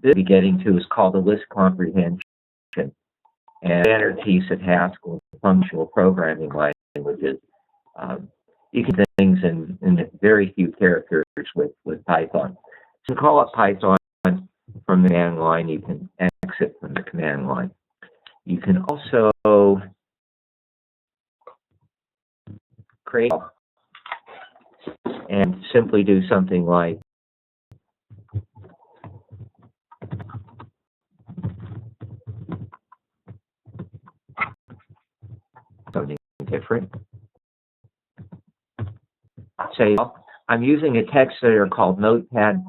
this we're getting to is called the list comprehension. And standard piece of Haskell functional programming languages. You can do things in very few characters with Python. So to call up Python from the command line, you can exit from the command line. You can also create and simply do something like something different. Say, I'm using a text editor called Notepad++.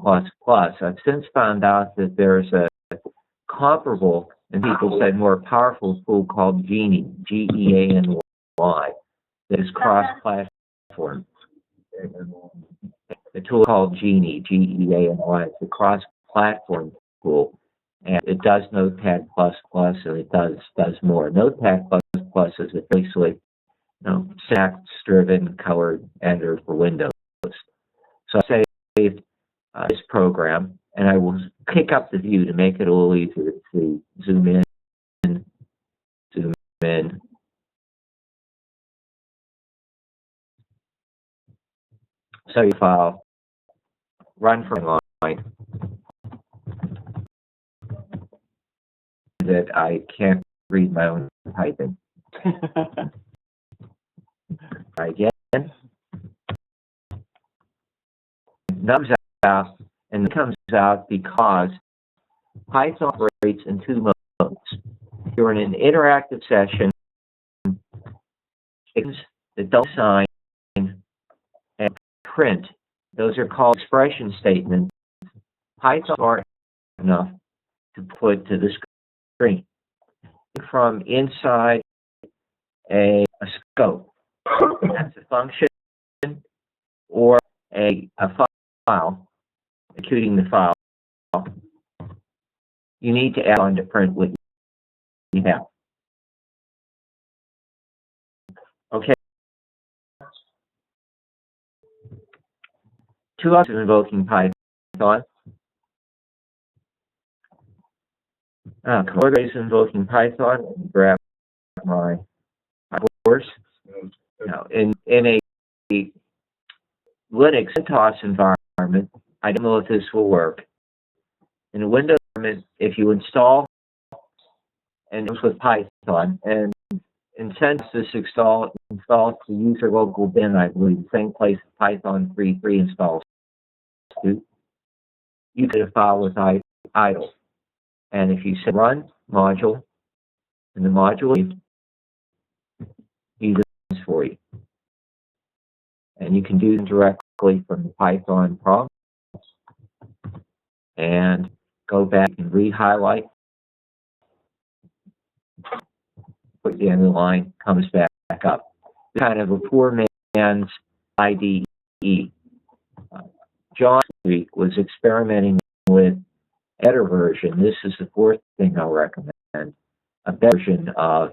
I've since found out that there's a comparable, and people said more powerful tool called Geany, G-E-A-N-Y, that is cross-platform. The tool called Geany, G-E-A-N-Y, it's a cross-platform tool, and it does Notepad++, and it does more. Notepad++ is a basically syntax-driven colored editor for Windows. So I saved this program, and I will kick up the view to make it a little easier to see. Zoom in, zoom in. So your file, run from line that I can't read my own typing. Again, comes out, and it comes out because Python operates in two modes. You're in an interactive session, the double sign and print. Those are called expression statements. Python aren't enough to put to the screen. From inside a scope, that's a function or a file, executing the file, you need to add on to print what you have. Okay. Two options of invoking Python. Commander is invoking Python. Grab my course. Now, in a Linux CentOS environment, I don't know if this will work. In a Windows environment, if you install, and it was with Python, and in CentOS this installs the user local bin, I believe, the same place Python 3.3 installs to, you get a file with idle. And if you say run module, and the module do this for you. And you can do them directly from the Python prompt. And go back and re-highlight. Put the end of the line, comes back up. Kind of a poor man's IDE. John Week was experimenting with better version. This is the fourth thing I'll recommend. A version of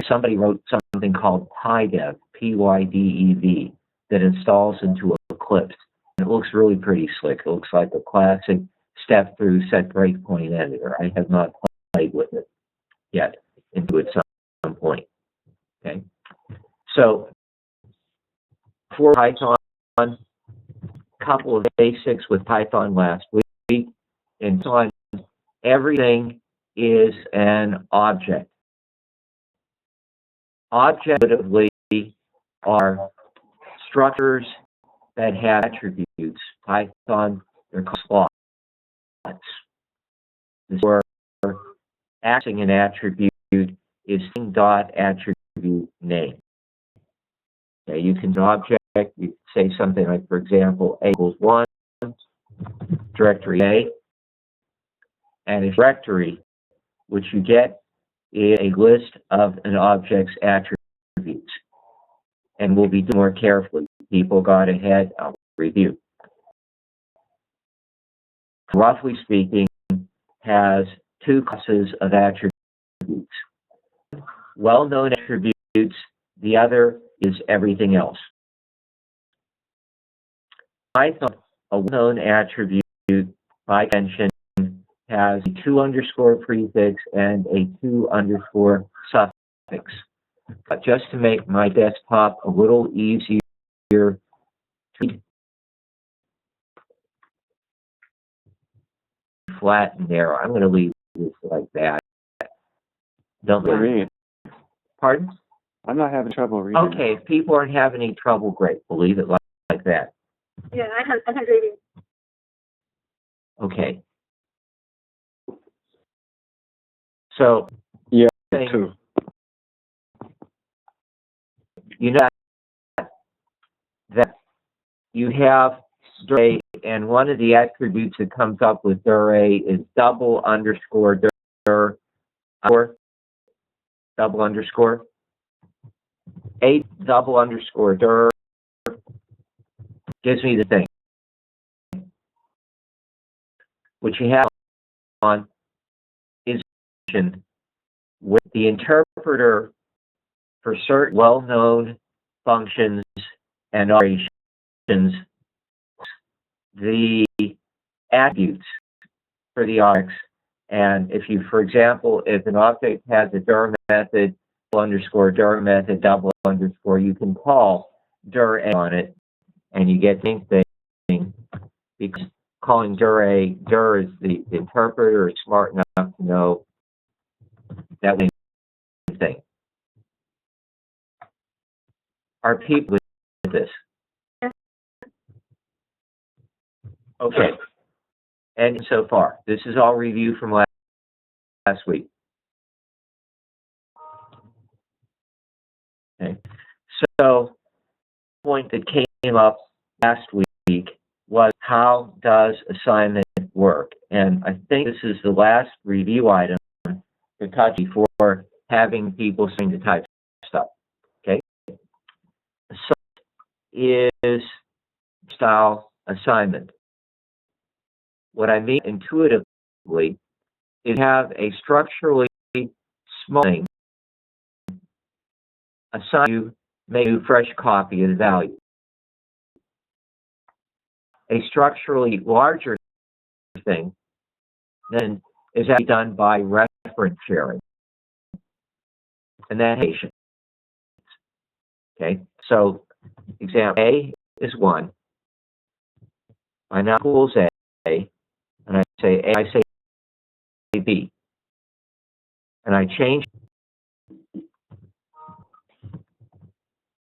somebody wrote something called PyDev, P-Y-D-E-V, that installs into Eclipse. It looks really pretty slick. It looks like a classic step-through set breakpoint editor. I have not played with it yet into it some point. Okay, so for Python, a couple of basics with Python last week. In Python, everything is an object. Objectively are structures that have attributes. Python, they're called slots. This is where accessing an attribute is attribute name. Okay, you can object, you say something like, for example, A equals 1, directory A, and a directory, which you get is a list of an object's attributes. And we'll be doing more carefully. People got ahead, I'll review. Roughly speaking, has two classes of attributes. Well-known attributes, the other is everything else. Python, a well-known attribute by convention has a 2 underscore prefix and a 2 underscore suffix. But just to make my desktop a little easier to flat and narrow, I'm going to leave this like that. Don't read. Pardon? I'm not having trouble reading. Okay, if people aren't having any trouble, great. We'll leave it like that. Yeah, I had reading. Okay. So, Yeah, too. you know that you have Dure, and one of the attributes that comes up with Dure is double underscore Dure, double underscore. 8 double underscore Dure gives me the thing. What you have on is with the interpreter for certain well-known functions and operations, the attributes for the objects. And if you, for example, if an object has a dir method, underscore dir method, double underscore, you can call dir A on it, and you get the same thing, because calling dir is the interpreter is smart enough to know that we thing. Are people with this? Okay. And so far, this is all review from last week. Okay. So, the point that came up last week was, how does assignment work? And I think this is the last review item to touch before having people starting to type stuff. Okay. So is style assignment. What I mean intuitively is have a structurally small thing assign you, make a fresh copy of the value. A structurally larger thing then is actually done by reference sharing. And then patience. Okay, so example A is 1. I now equals A, and I say B. And I change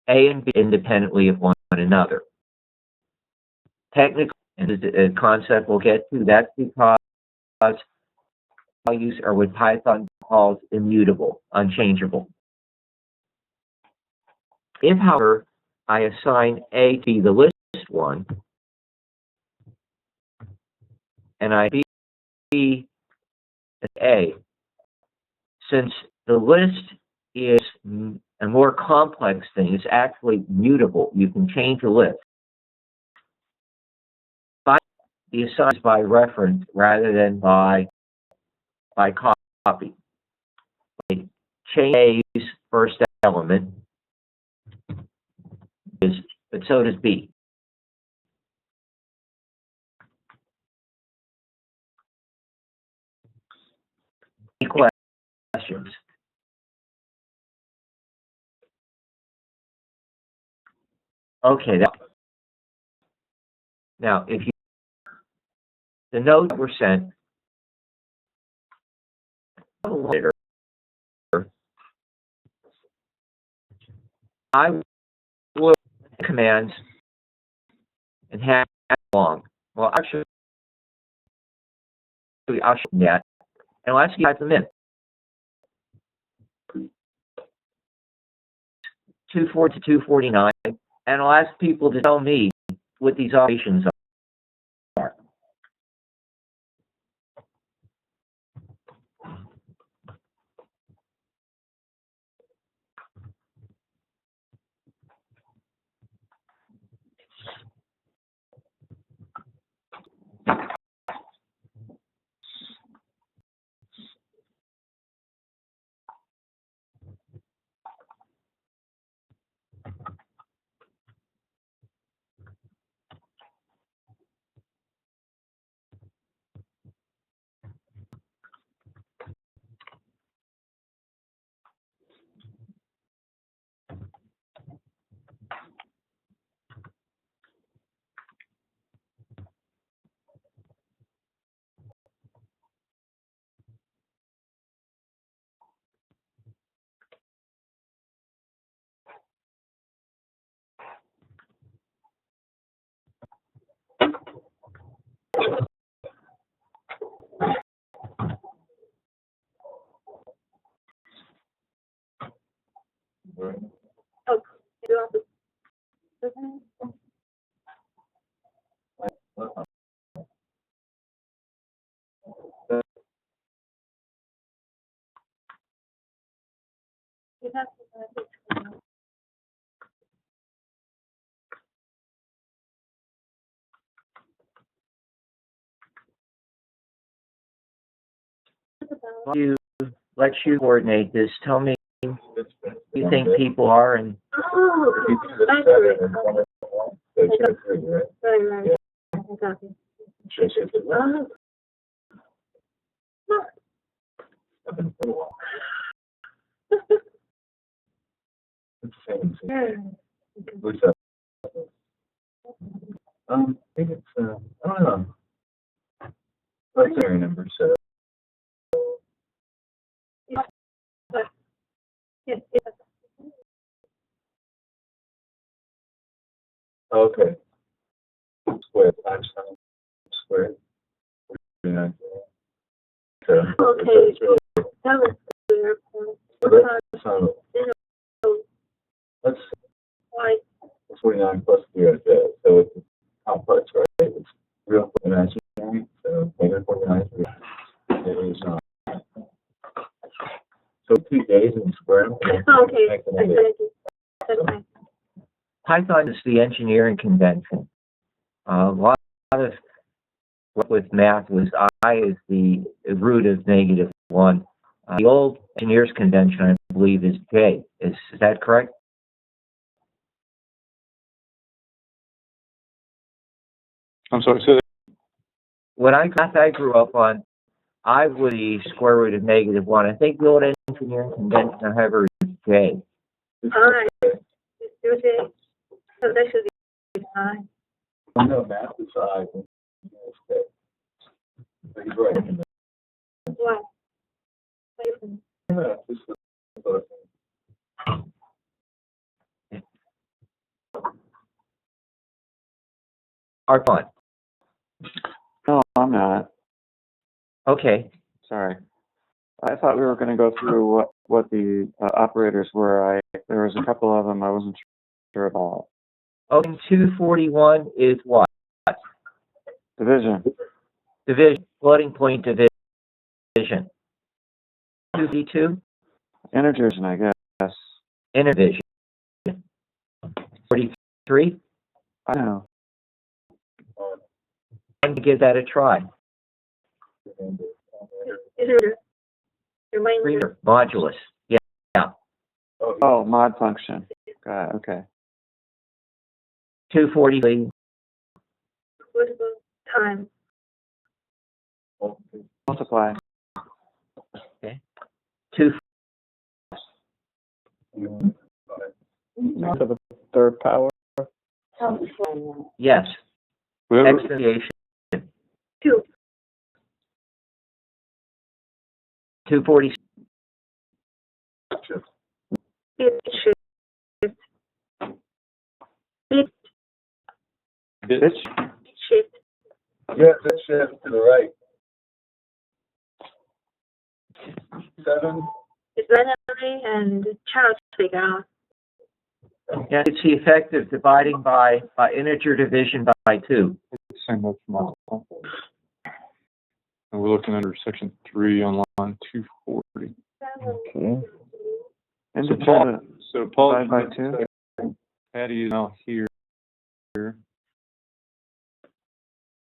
A and B independently of one another. Technically, and the concept we'll get to, that's because values are what Python calls immutable, unchangeable. If, however, I assign A to be the list 1, and I B A, since the list is a more complex thing, it's actually mutable. You can change the list. The assign is by reference rather than by copy. Change A's first element, but so does B. Any questions? Okay. Now, if you the notes that were sent later, I will commands and have long. Well, actually, I'll show you that, and I'll ask you to type them in. 240 to 249, and I'll ask people to tell me what these operations are. Oh, you also. You have to, You let you coordinate this. Tell me who you think people are and oh, I agree. Right. Exactly. Oh. I think it's, I don't know. What's their number, so. Yeah. Okay. Square, times square. Yeah. So, Okay. That was clear. so, let's, Why? 49 plus 3 right there. So it's complex, right? It's real imaginary. So negative 49 is, so 2 days in square. Okay. That's fine. Python is the engineering convention. A lot of work with math was I is the root of -1. The old engineers convention, I believe, is J. Is that correct? I'm sorry, say that. When I grew up on, I was the square root of -1. I think the old engineering convention, however, is J. All right. Okay. So that should be fine. No, math is I. But he's right. Why? Yeah, just the- Are fun. No, I'm not. Okay. Sorry. I thought we were going to go through what the operators were. There was a couple of them I wasn't sure about. Open 241 is what? Division. Division. Floating point division. 2v2? Integration, I guess. Interdivision. 43? I know. I'm going to give that a try. Is it reminder? Reader. Modulus. Yeah. Oh, mod function. Got it. Okay. 243. What about time? Multiply. 2. To the third power. Yes. Exponentiation. 2. 240. Bit shift. Bit Bitch. shift. Yeah, that's shift to the right. 7. It's binary and Charles figure out. Yeah, it's the effect of dividing by integer division by 2. Same with multiple. And we're looking under section 3 on line 240. Okay. So Paul, Independent. Paul, 5 by 2. Patty is now here. Where'd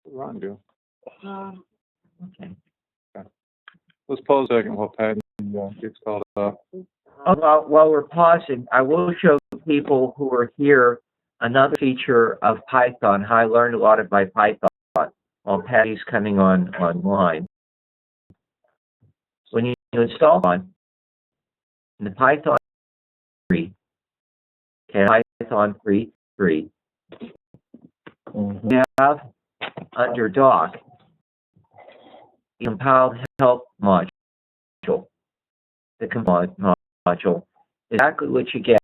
Ron go? Okay. Let's pause a second while Patty gets called up. While we're pausing, I will show people who are here another feature of Python, how I learned a lot of my Python while Patty's coming online. When you install Python, in the Python 3, okay, Python 3.3, you have under doc, the compiled help module. The compiled module is exactly what you get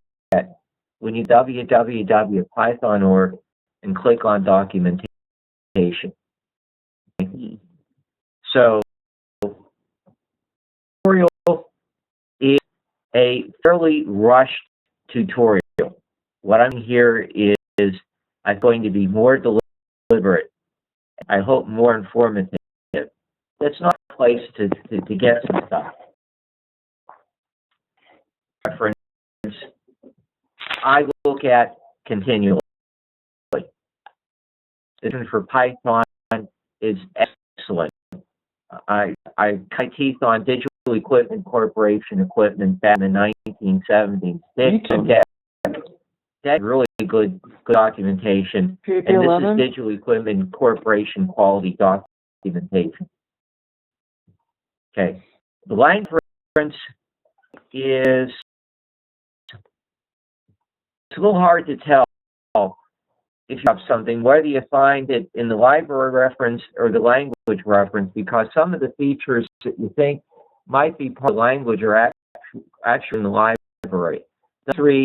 when you www.python.org and click on documentation. So, tutorial is a fairly rushed tutorial. What I'm here is I'm going to be more deliberate. I hope more informative. It's not a place to get some stuff. Reference I look at continually. This one for Python is excellent. I cut teeth on Digital Equipment Corporation equipment back in the 1970s. That's really good documentation. PAP And this 11? is Digital Equipment Corporation quality documentation. Okay. The line reference is, it's a little hard to tell if you have something, whether you find it in the library reference or the language reference, because some of the features that you think might be part of the language are actually in the library. The three,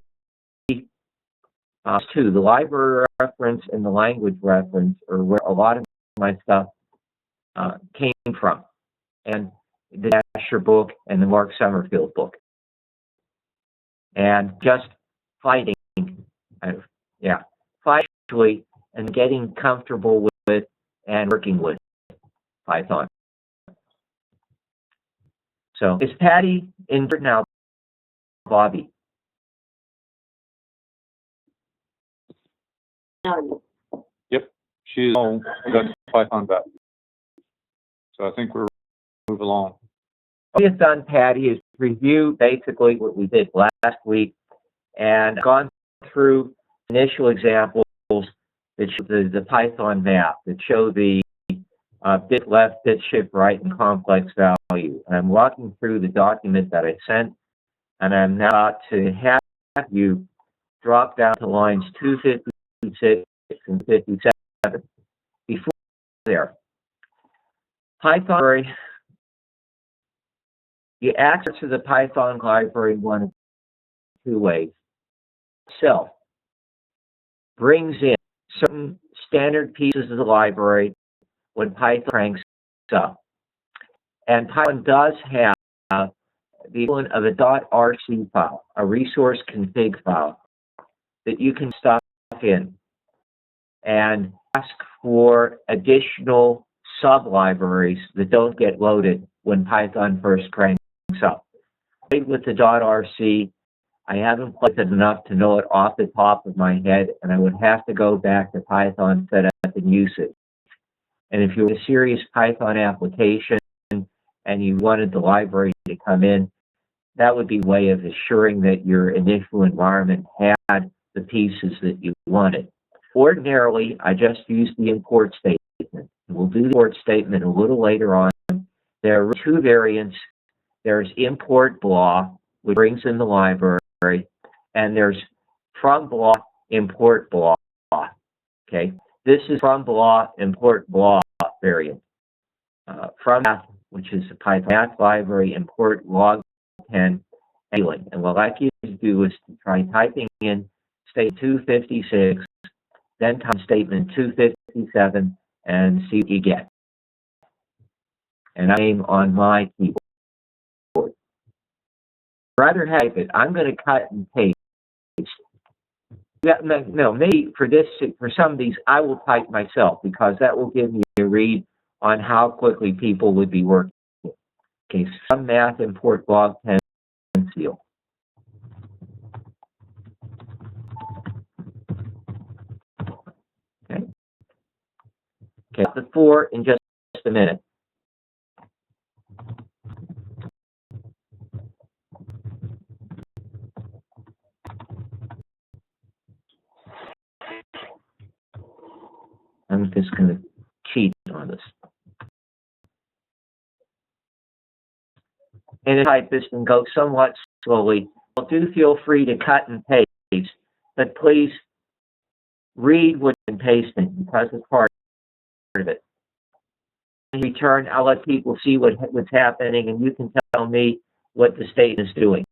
two, the library reference and the language reference are where a lot of my stuff came from. And the Asher book and the Mark Summerfield book. And just fighting, fighting and getting comfortable with and working with Python. So is Patty in now, Bobby? Yep, she's home. We got Python back. So I think we're move along. What we have done, Patty, is review basically what we did last week and gone through initial examples that show the Python map that show the bit left, bit shift right, and complex value. And I'm walking through the document that I sent, and I'm now about to have you drop down to lines 256 and 57. Before there, Python library, you access to the Python library one of two ways. Self brings in certain standard pieces of the library when Python cranks up. And Python does have the equivalent of a .rc file, a resource config file, that you can stuff in and ask for additional sub-libraries that don't get loaded when Python first cranks up. With the .rc, I haven't played it enough to know it off the top of my head, and I would have to go back to Python setup and use it. And if you were a serious Python application and you wanted the library to come in, that would be a way of assuring that your initial environment had the pieces that you wanted. Ordinarily, I just use the import statement. We'll do the import statement a little later on. There are two variants. There's import blah, which brings in the library, and there's from blah, import blah. Okay, this is from blah, import blah variant. From math, which is the Python math library, import log 10 and what I like you to do is to try typing in statement 256, then type statement 257, and see what you get. And I aim on my keyboard. Rather type it, I'm going to cut and paste. No, maybe for some of these, I will type myself because that will give me a read on how quickly people would be working. Okay, some math import log 10 seal. Okay. Okay, the 4 in just a minute. I'm just going to cheat on this. And type this and go somewhat slowly. Well, do feel free to cut and paste, but please read what you're pasting because it's part of it. In return, I'll let people see what's happening, and you can tell me what the state is doing.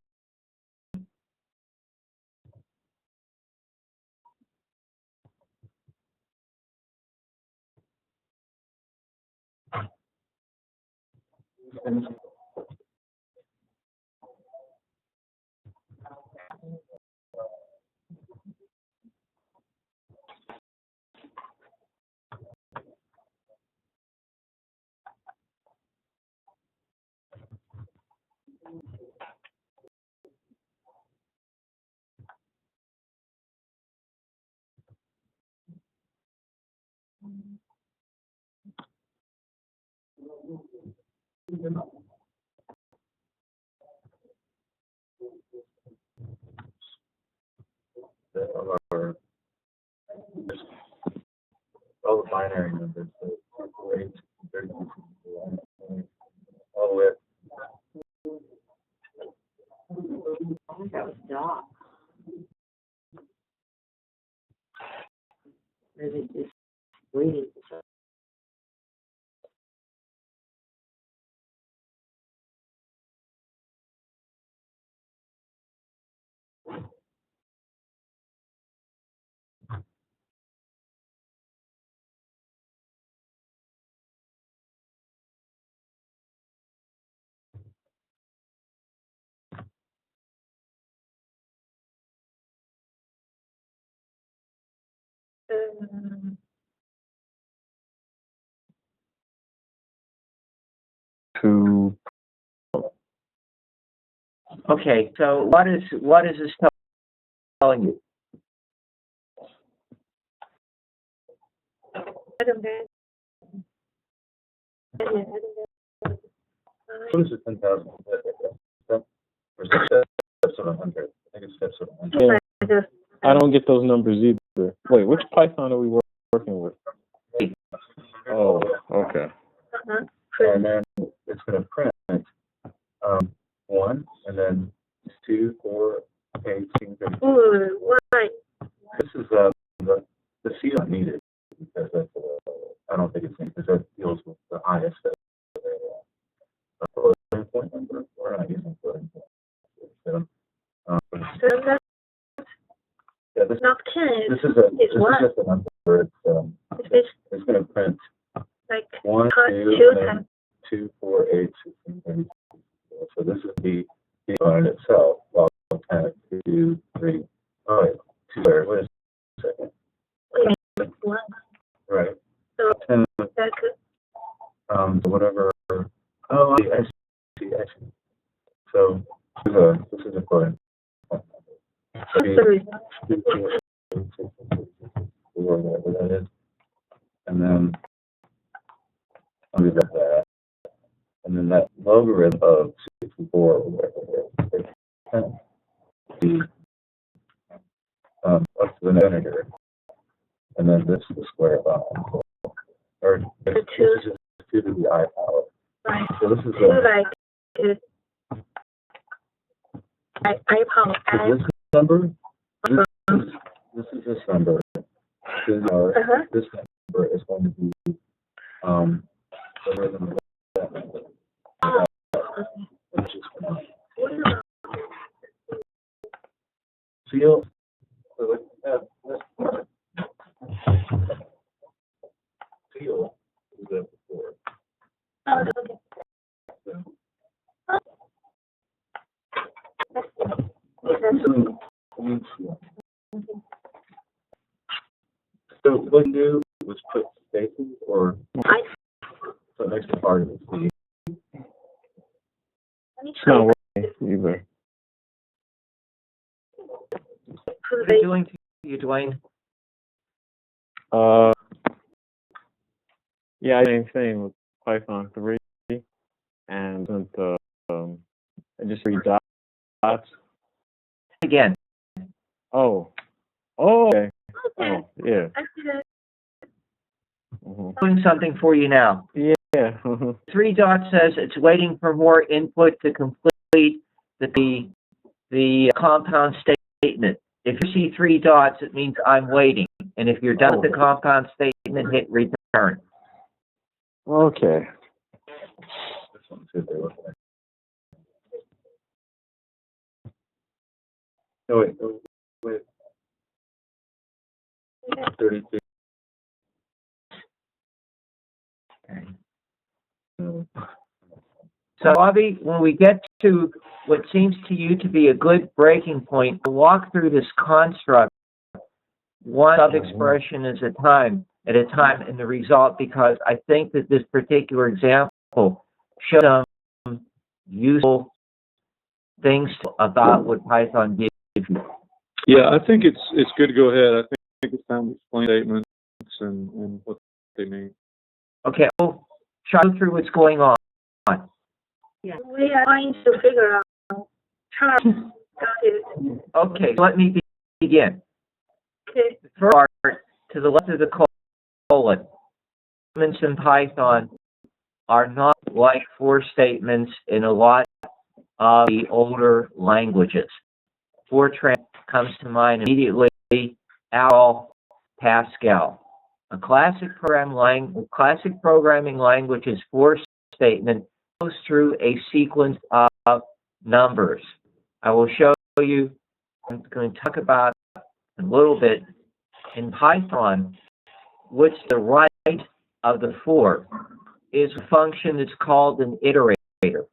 that was dog. Maybe just waiting for To Okay, so what is this telling you? Adam Van. What is it, 10,000? Or steps of 100? I think it's steps of 100. yeah, I don't get those numbers either. Wait, which Python are we working with? Oh, okay. And then it's going to print 1, and then 2, 4, 8, 16, 32. Ooh, why? This is the C don't need it because that's I don't think it's needed because that deals with the highest floating point number. We're not using floating point. So, So that's yeah, this not 10. is It's one. just a number. It's going to print Like 1, 2, two and then times. 2, 4, 8, 16, 32. So this is the component itself. Well, 10, 2, 3. Oh, wait, 2 squared. Wait a second. Wait, one. Right. So 10, that's good. whatever. Oh, I see. So this is a floating point number. What's the result? 2, 4, 8, 16, 32, or whatever that is. And then I'll leave that. And then that logarithm of 64 or whatever it is, up to the integer. And then this is the square of or this is just 2 to the I power. Right. So this is Two like I power so this number, this is this number. This number is going to be logarithm of that number. Which is going to feel. So let's have this part. Feel is that before. okay. So what you do was put spaces or I so next to part of it. So It's not working either. What are you doing to you, Dwayne? Yeah, same thing with Python 3, and just 3 dots. Again, Oh, okay. Oh, yeah. I see that. doing something for you now. Yeah. 3 dots says it's waiting for more input to complete the compound statement. If you see 3 dots, it means I'm waiting. And if you're done with the compound statement, hit return. Okay. this one too, they look like. No, wait. 32. Okay. Mm. So, Bobby, when we get to what seems to you to be a good breaking point, we'll walk through this construct one sub-expression at a time in the result, because I think that this particular example shows some useful things about what Python gives you. Yeah, I think it's good to go ahead. I think it's time to explain statements and what they mean. Okay, we'll try through what's going on. Yeah. We are trying to figure out Charles got it. Okay, let me begin. Okay. The first part, to the left of the colon, statements in Python are not like for statements in a lot of the older languages. Fortran comes to mind immediately. Al Pascal. A classic programming language's for statement goes through a sequence of numbers. I will show you. I'm going to talk about a little bit in Python, which the right of the for is a function that's called an iterator.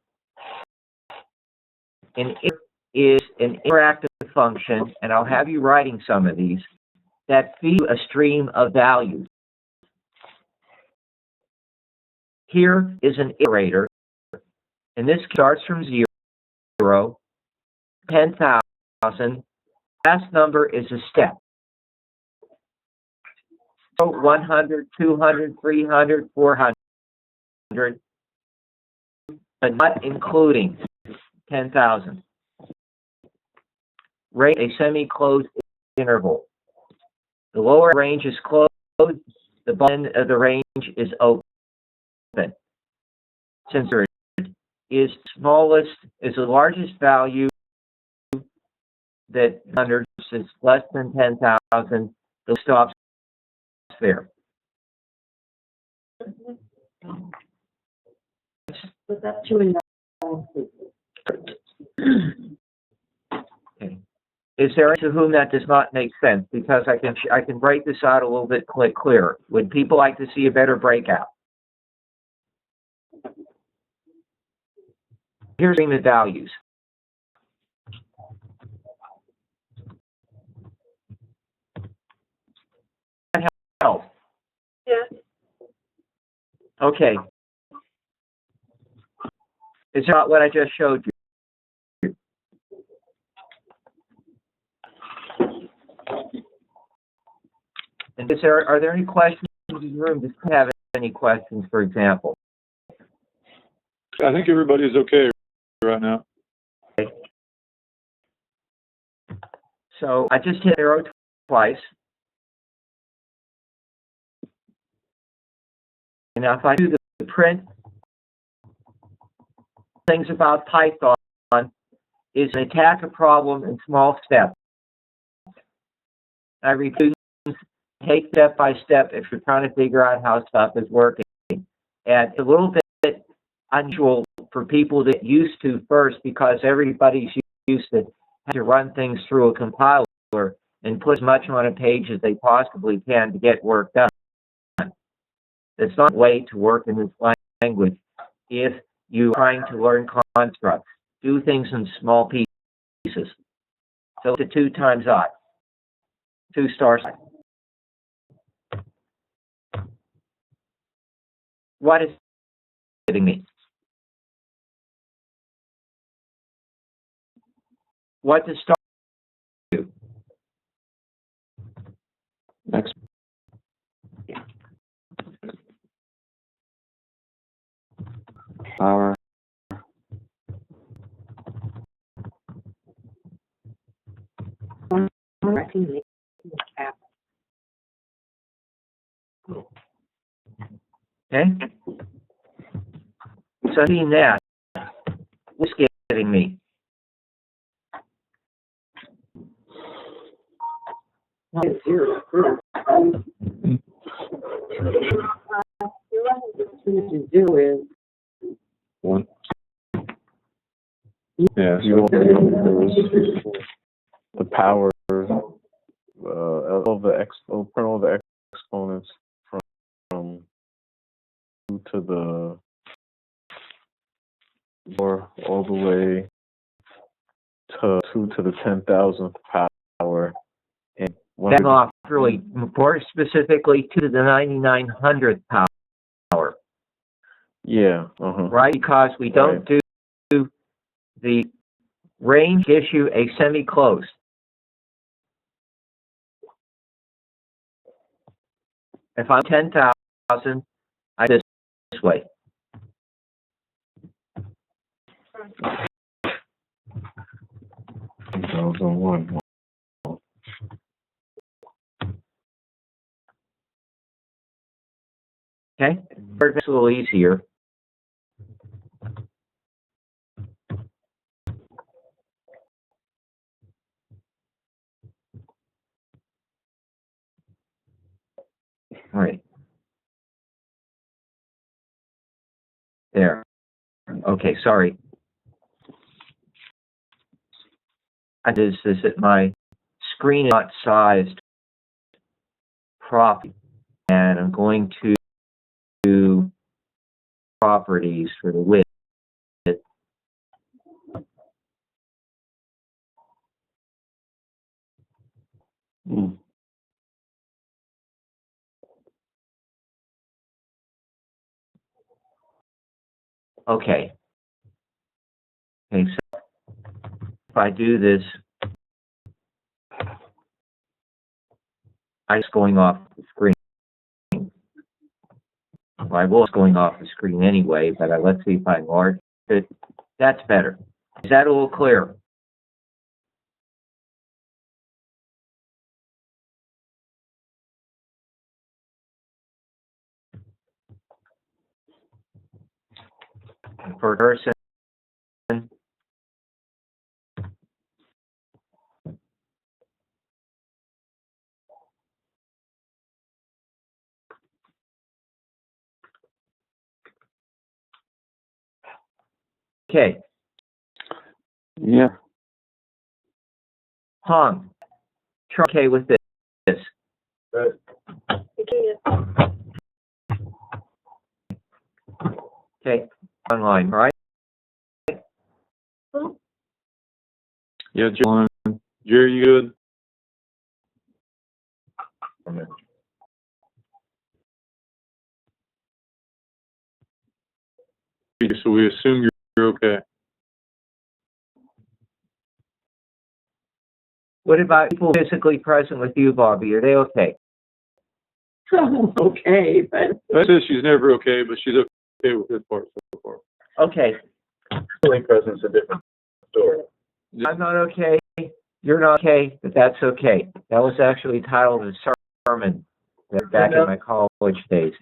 An iterator is an interactive function, and I'll have you writing some of these, that feed a stream of values. Here is an iterator, and this starts from 0, 10,000. Last number is a step. So 100, 200, 300, 400, but not including 10,000. Rate a semi-closed interval. The lower range is closed, the bottom end of the range is open. Since there is the largest value that under is less than 10,000, the stops there. But that's too in Okay. Is there to whom that does not make sense? Because I can break this out a little bit clearer. Would people like to see a better breakout? Here's the values. That help? Yeah. Okay. Is that what I just showed you? And are there any questions in the room? Does anyone have any questions, for example? I think everybody's okay right now. Okay. So I just hit arrow twice. And now if I do the print, things about Python is attack a problem in small steps. I repeat, take step by step if you're trying to figure out how stuff is working. And it's a little bit unusual for people to get used to first, because everybody's used to have to run things through a compiler and put as much on a page as they possibly can to get work done. It's not a way to work in this language if you're trying to learn constructs. Do things in small pieces. So it's a 2 times I. 2 stars. What is hitting me? What does star do? Next. Power. Okay? So seeing that, what's getting me? One. Yeah, so The power, all print all the exponents from 2 to the, or all the way to 2 to the 10,000th power, and That off really more specifically to the 9900th power. Yeah. Right? Because we don't do the range issue a semi-closed. If I'm 10,000, I do this way. One. Okay? It's a little easier. All right. There. Okay, sorry. Is that my screen is not sized properly, and I'm going to do properties for the width. Hmm. Okay. Okay, so if I do this, I'm just going off the screen. Well, I was going off the screen anyway, but let's see if I enlarge it. That's better. Is that a little clearer? Per person. Okay. Yeah. Hong. Try okay with this. But Okay. Online, right? Yeah, John. Jerry, you good? So we assume you're okay. What about people physically present with you, Bobby? Are they okay? Okay, but. I said she's never okay, but she's okay with this part so far. Okay. physically present's a different story. I'm not okay. You're not okay, but that's okay. That was actually titled a sermon back in my college days.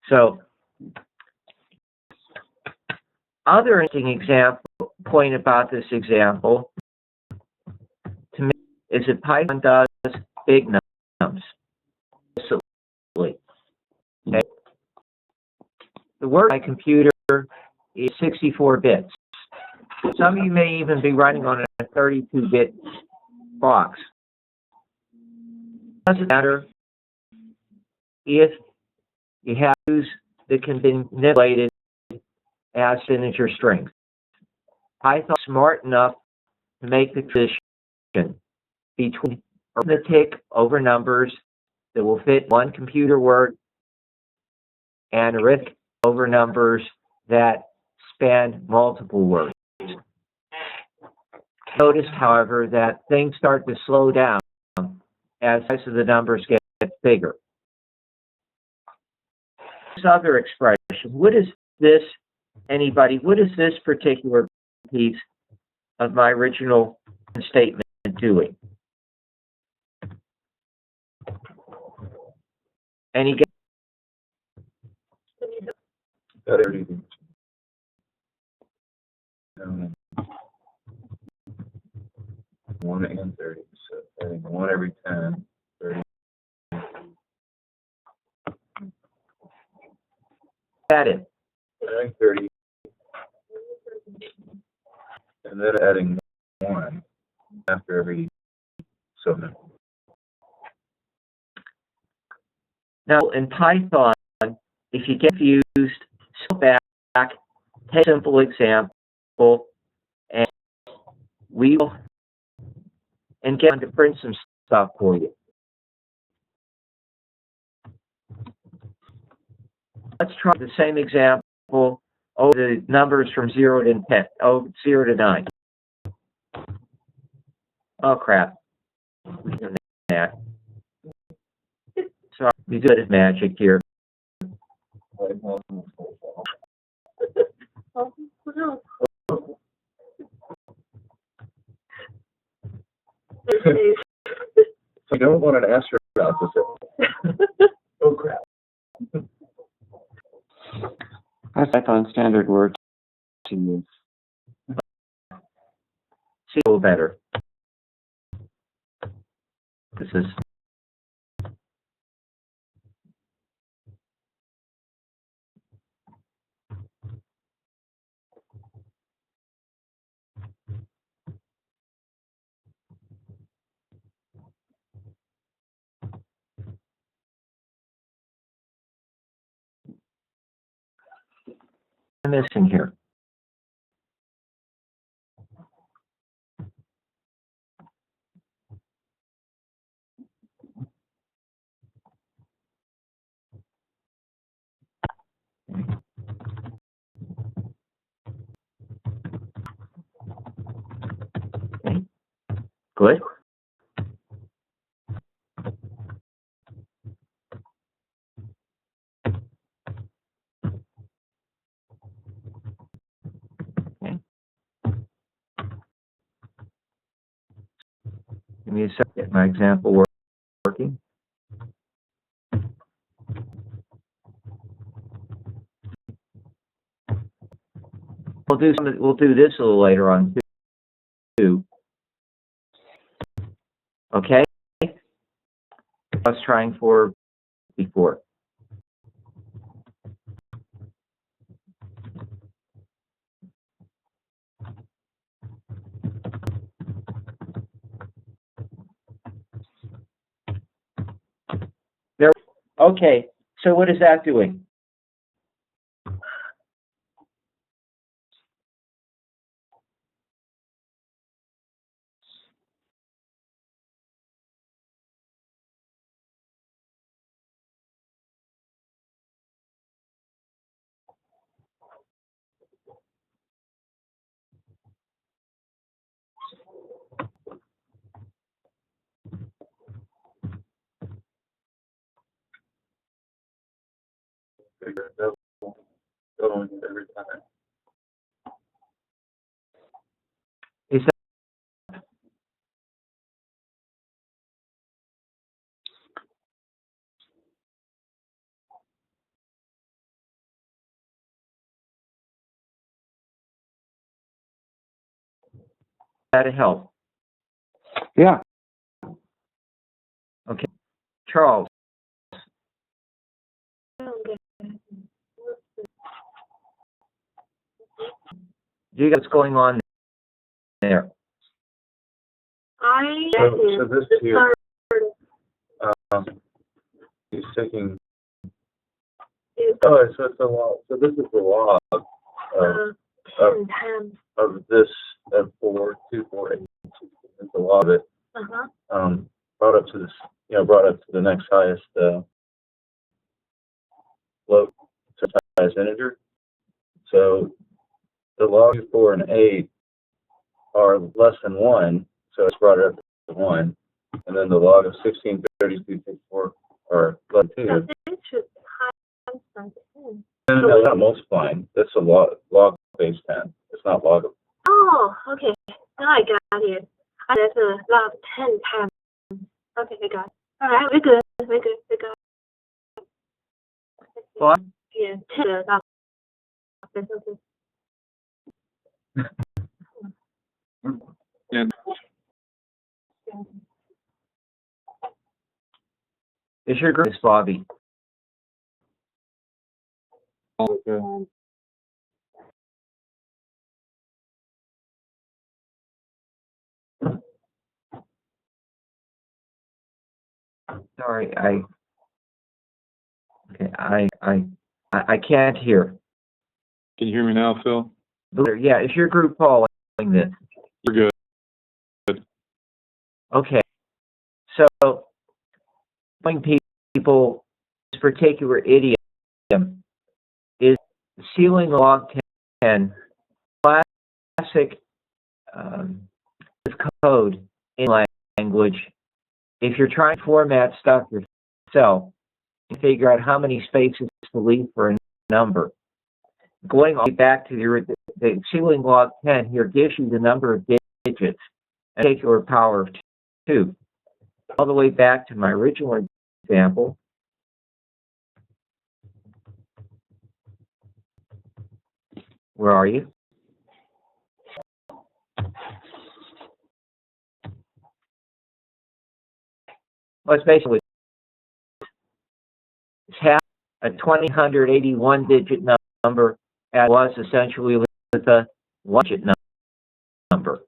So, other interesting point about this example to me is that Python does big nums. Okay. The word my computer is 64 bits. Some of you may even be running on a 32-bit box. Doesn't matter if you have values that can be manipulated as integer strings. Python is smart enough to make the transition between arithmetic over numbers that will fit one computer word and arithmetic over numbers that span multiple words. Notice, however, that things start to slow down as the size of the numbers get bigger. This other expression, what is this, anybody, what is this particular piece of my original statement doing? Any guess? That everything. One and 30, so adding one every 10, 30. Added. Adding 30, and then adding one after every so many. Now, in Python, if you get confused, go back, take a simple example, and we will and get on to print some stuff for you. Let's try the same example over the numbers from 0 to 10, 0 to 9. Oh, crap. That. Sorry, be good at magic here. Oh, no. So I don't want to ask her about this. Oh crap. That's Python standard word to use. See a little better. This is missing here? Okay. Good. Okay. Give me a second, get my example working. We'll do this a little later on too. Okay? I was trying for before. There. Okay. So what is that doing? Figure it out. Going every time. Is that a help? Yeah. Okay. Charles, do you get what's going on there? I So this here, he's taking, oh, so it's a log, so this is the log of this, 42486. It's a log of it, brought up to this, brought up to the next highest, float, highest integer. So the logs 4 and 8 are less than 1, so it's brought it up to 1. And then the log of 16, 32, 64 are less than 2. No, it's not multiplying. That's a log base 10. It's not log of. Oh, okay. Now I got it. That's a log 10 times. Okay, I got it. All right, we're good. We got it. What? Yeah, 10 log. Okay. And Is your group, Bobby? okay. Sorry, I can't hear. Can you hear me now, Phil? Yeah, is your group following this? You're good. Okay. So, telling people this particular idiom is sealing log 10, classic code in language. If you're trying to format stuff yourself, you figure out how many spaces to leave for a number. Going all the way back to the sealing log 10 here gives you the number of digits, a particular power of 2. All the way back to my original example. Where are you? Well, it's basically it's half a 2,181 digit number as was essentially with a 1-digit number.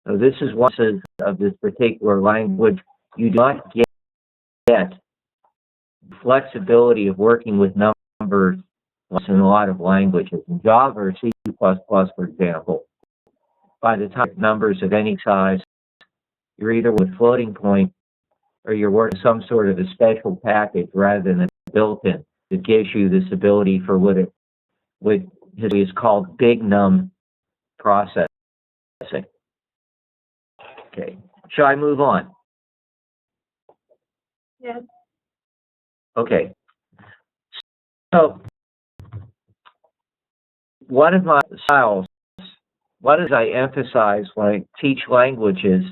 So this is one of this particular language. You do not get flexibility of working with numbers in a lot of languages. In Java or C++, for example, by the time numbers of any size, you're either with floating point or you're working some sort of a special package rather than a built-in that gives you this ability for what is called big num processing. Okay. Shall I move on? Yes. Okay. So, one of my styles, what as I emphasize when I teach languages,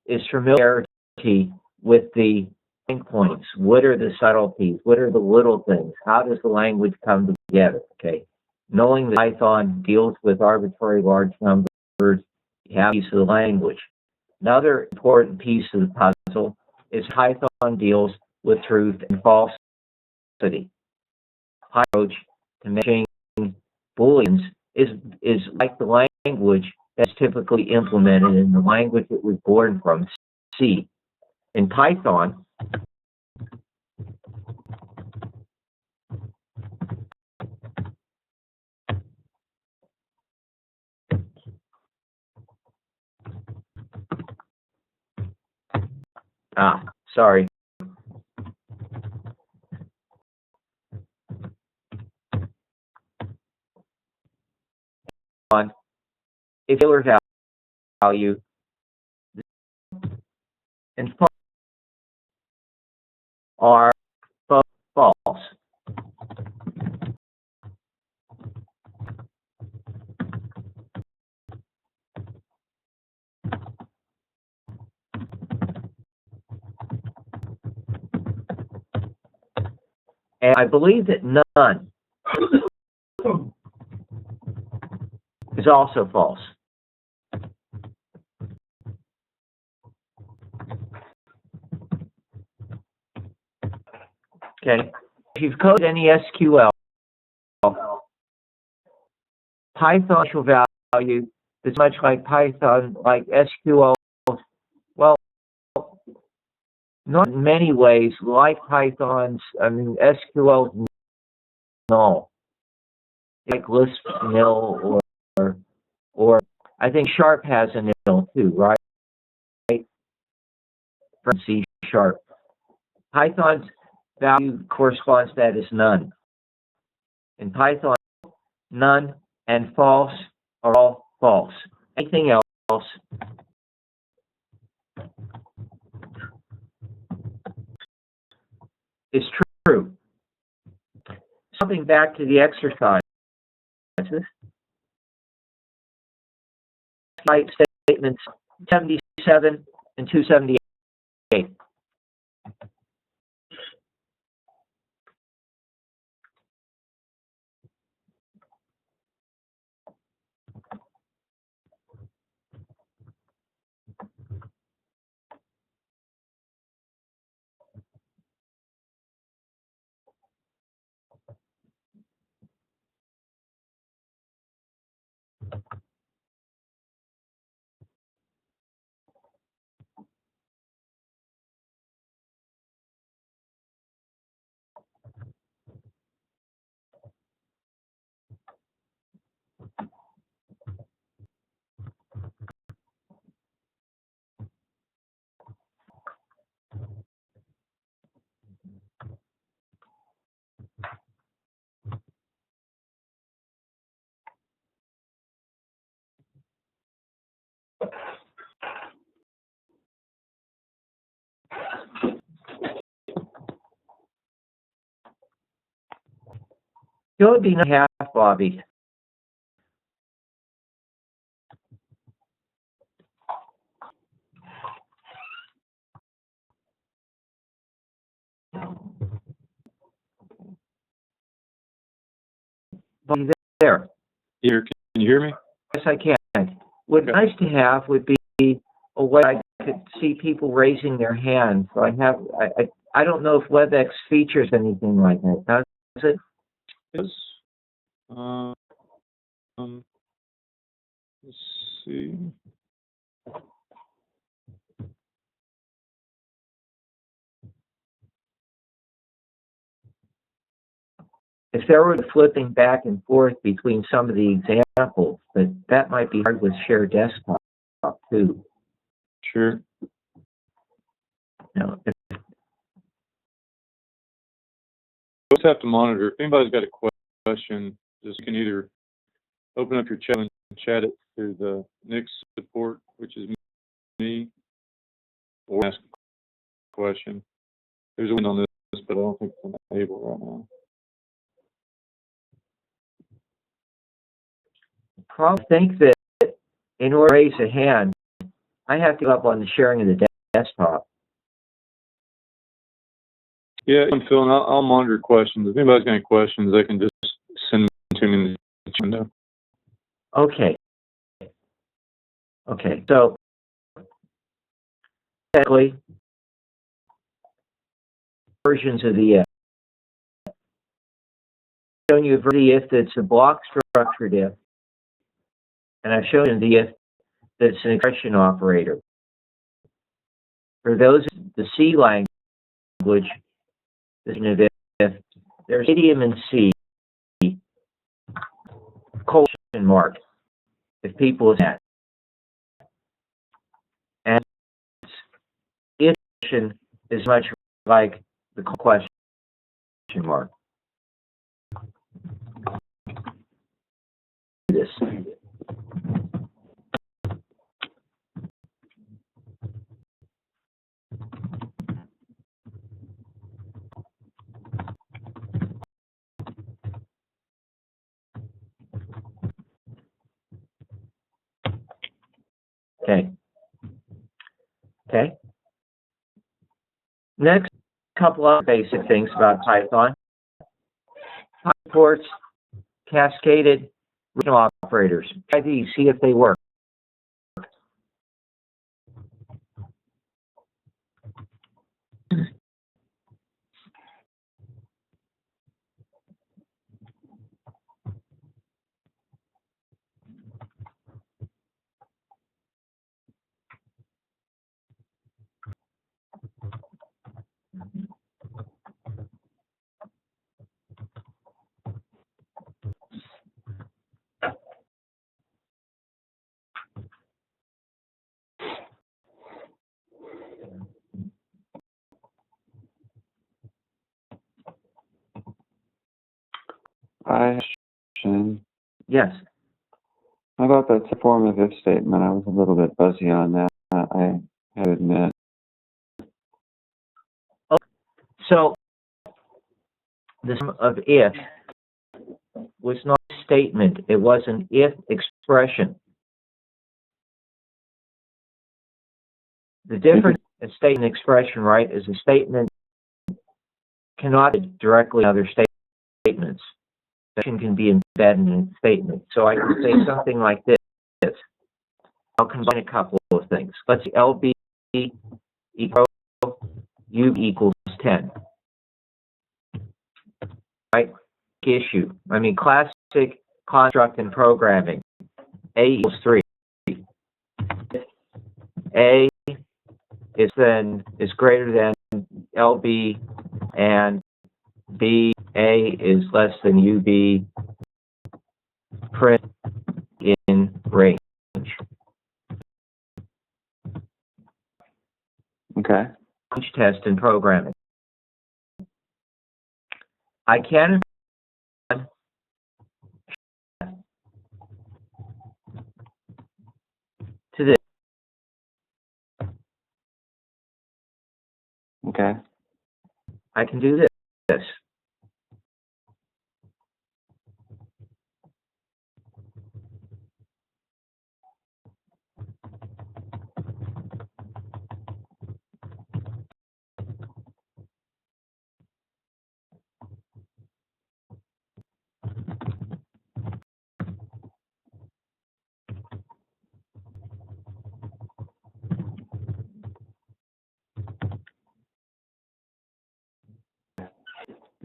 is familiarity with the points. What are the subtleties? What are the little things? How does the language come together? Okay. Knowing that Python deals with arbitrary large numbers, you have a piece of the language. Another important piece of the puzzle is Python deals with truth and falsity. Approach to matching Booleans is like the language that's typically implemented in the language it was born from, C. In Python, sorry. If Taylor value and are both false. And I believe that none is also false. Okay. If you've coded any SQL, Python value is much like Python, like SQL. Well, not in many ways like Python's. I mean, SQL null, like Lisp nil, or I think Sharp has a nil too, right? From C Sharp. Python's value corresponds to that as none. In Python, none and false are all false. Anything else is true. Something back to the exercise. Slide statements 77 and 278. It would be half, Bobby. Bobby, there. Here, can you hear me? Yes, I can. What's nice to have would be a way I could see people raising their hands. So I don't know if WebEx features anything like that. Does it? Yes. Let's see. if there were flipping back and forth between some of the examples, but that might be hard with shared desktop too. Sure. You know, Just have to monitor. If anybody's got a question, just can either open up your chat and chat it through the Nix support, which is me, or ask a question. There's a window on this, but I don't think it's enabled right now. probably think that in order to raise a hand, I have to go up on the sharing of the desktop. Yeah, I'm Phil, and I'll monitor questions. If anybody's got any questions, they can just send them to me in the window. Okay. Okay, so basically, versions of the if. I've shown you the if that's a block structured if, and I've shown you the if that's an expression operator. For those, the C language, if there's idiom in C, colon mark, if people is that. And if is much like the question mark. This. Okay. Okay. Next, couple of basic things about Python. Ports, cascaded regional operators. Try these, see if they work. Yes. How about that form of if statement? I was a little bit fuzzy on that, I have to admit. So, the sum of if was not a statement, it was an if expression. The difference in statement and expression, right, is a statement cannot be directly in other statements. Expression can be embedded in a statement. So I can say something like this. I'll combine a couple of things. Let's see, LB equals U equals 10. Right? Issue. I mean, classic construct in programming. A equals 3. A is greater than LB and A is less than UB, print in range. Okay. Each test in programming. I can to this. Okay. I can do this.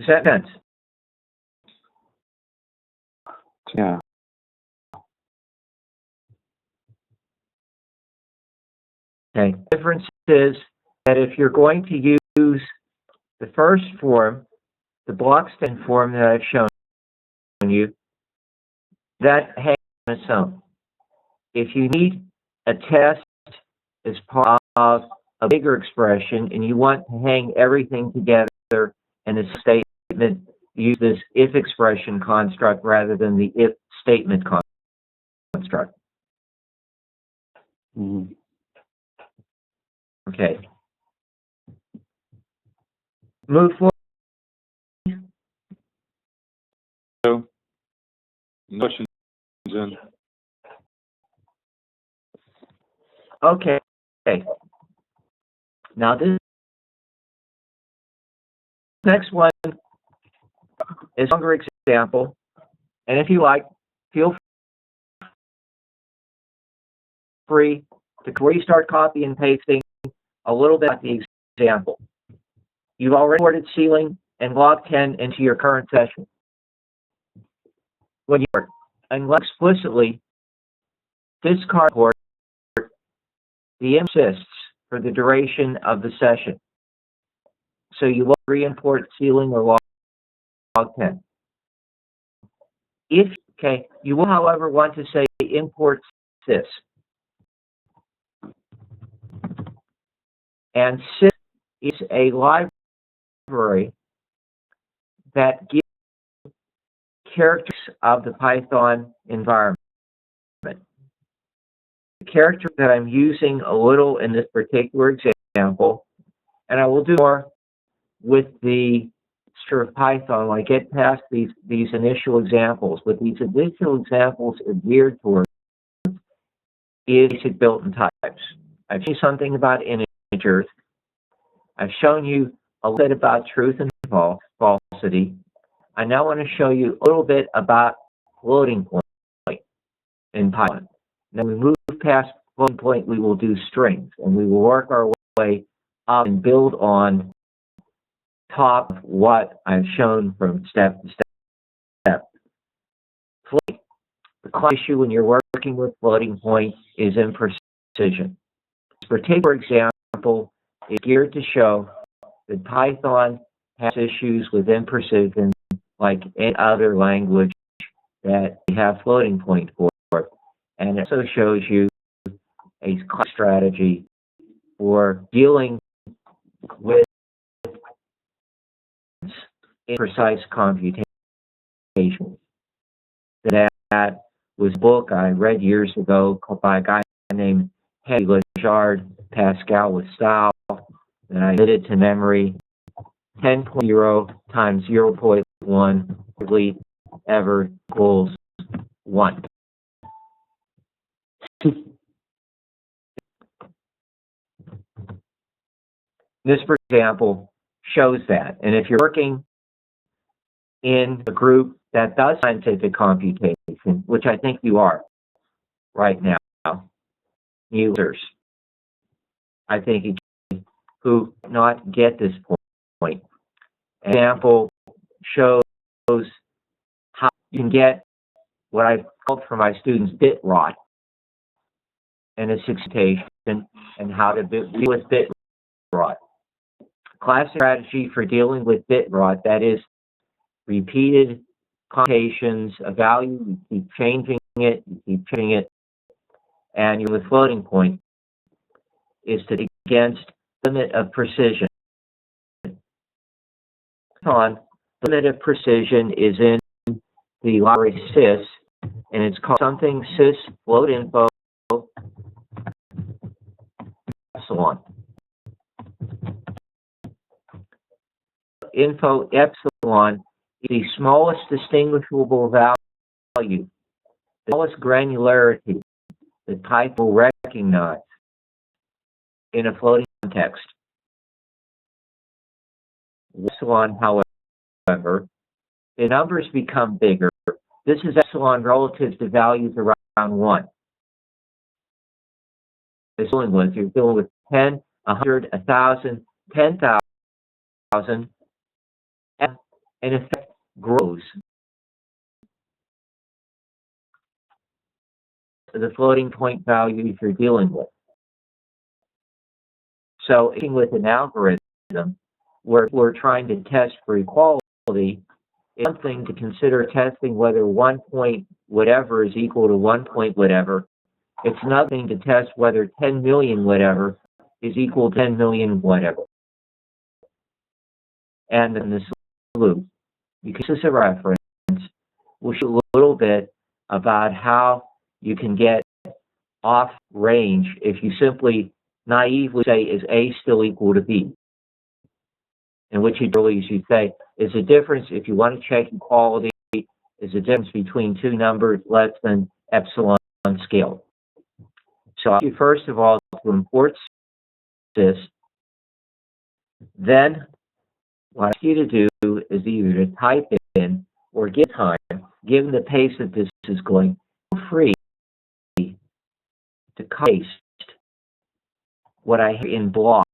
Does that make sense? Yeah. Okay. The difference is that if you're going to use the first form, the block extent form that I've shown you that hangs on its own. If you need a test as part of a bigger expression and you want to hang everything together in a statement, use this if expression construct rather than the if statement construct. Mhm. Okay. Move forward. So, no questions in. Okay. Okay. Now this next one is a longer example, and if you like, feel free to, before you start copy and pasting, a little bit about the example. You've already imported ceiling and log 10 into your current session. When you work, unless explicitly discard report the insists for the duration of the session. So you will re-import ceiling or log 10. You will, however, want to say import sys. And sys is a library that gives characters of the Python environment. The character that I'm using a little in this particular example, and I will do more with the structure of Python when I get past these initial examples, but these additional examples are geared towards basic built-in types. I've shown you something about integers. I've shown you a little bit about truth and falsity. I now want to show you a little bit about floating point in Python. Then we move past floating point, we will do strings, and we will work our way up and build on top of what I've shown from step to step. Floating. The client issue when you're working with floating point is imprecision. This particular example is geared to show that Python has issues with imprecision like any other language that we have floating point for. And it also shows you a strategy for dealing with imprecise computation. That was a book I read years ago by a guy named Henry Lejard, Pascal with Style, and I committed to memory 10.0 times 0.1 ever equals 1. This, for example, shows that. And if you're working in a group that does scientific computation, which I think you are right now, users, I think, who not get this point. An example shows how you can get what I've called for my students bit rot and a citation and how to deal with bit rot. Classic strategy for dealing with bit rot, that is repeated computations, a value, you keep changing it, and with floating point is to against limit of precision. The limit of precision is in the library sys, and it's called something sys float info epsilon. Info epsilon is the smallest distinguishable value, the smallest granularity that Python will recognize in a floating context. Epsilon, however, the numbers become bigger. This is epsilon relative to values around 1. You're dealing with 10, 100, 1,000, 10,000, and in effect grows. The floating point values you're dealing with. So, with an algorithm where we're trying to test for equality, It's one thing to consider testing whether 1 point whatever is equal to 1 point whatever. It's another thing to test whether 10 million whatever is equal to 10 million whatever. And in this loop, because this is a reference, we'll show a little bit about how you can get off range if you simply naively say, is A still equal to B? And what you do is you say, is the difference, if you want to check equality, is the difference between two numbers less than epsilon scale? So I ask you first of all to import this. Then what I ask you to do is either to type in or give time, given the pace that this is going, feel free to paste what I have in block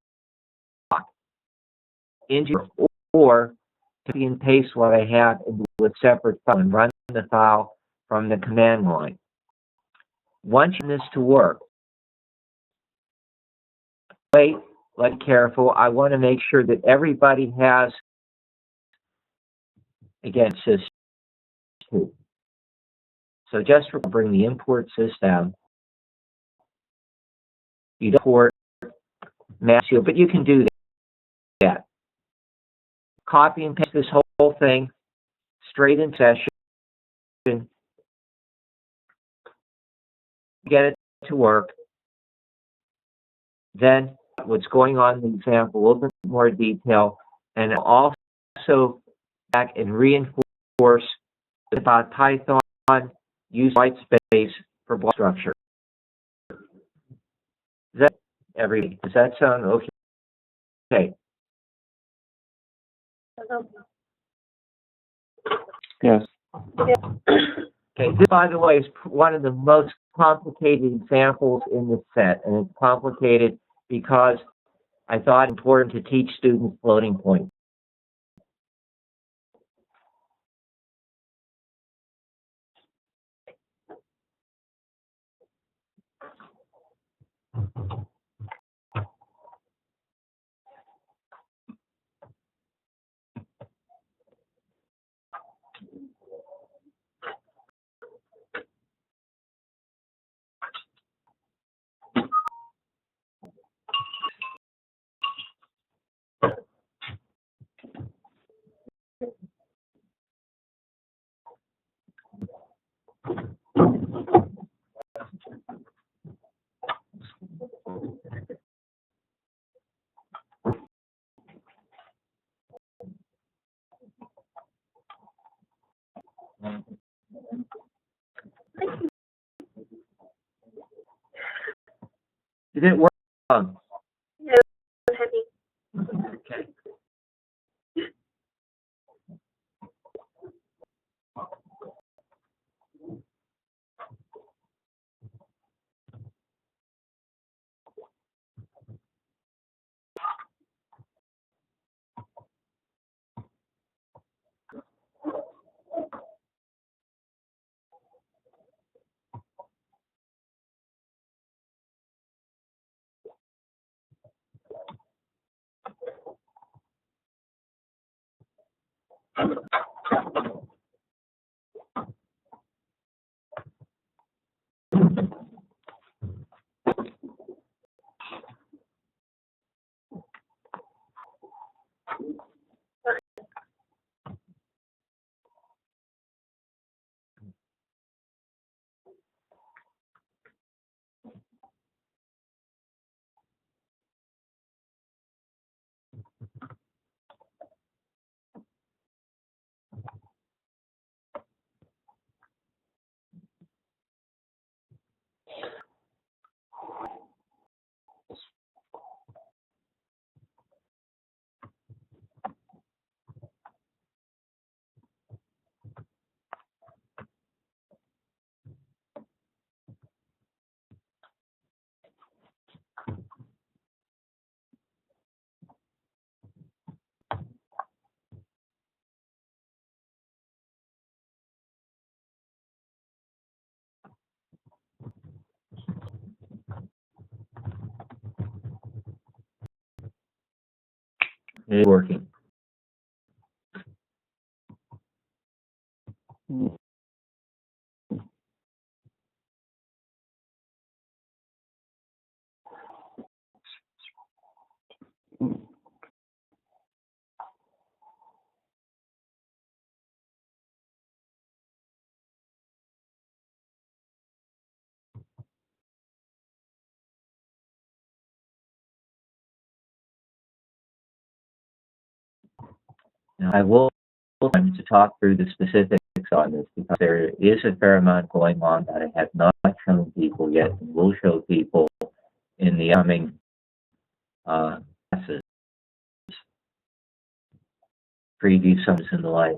into your, or copy and paste what I have into a separate file and run the file from the command line. Once you want this to work, wait, be careful. I want to make sure that everybody has, again, sys2. So just bring the import sys down. You don't import Massio, but you can do that. Copy and paste this whole thing straight in session. Get it to work. Then what's going on in the example, a little bit more detail, and also back and reinforce about Python, use white space for block structure. Does that sound okay? Okay. Yes. Okay, this, by the way, is one of the most complicated examples in the set, and it's complicated because I thought it important to teach students floating point. Did it work? Yeah, I'm happy. Okay. It's working. Now, I will time to talk through the specifics on this because there is a fair amount going on that I have not shown people yet and will show people in the coming classes. Preview sums and the like.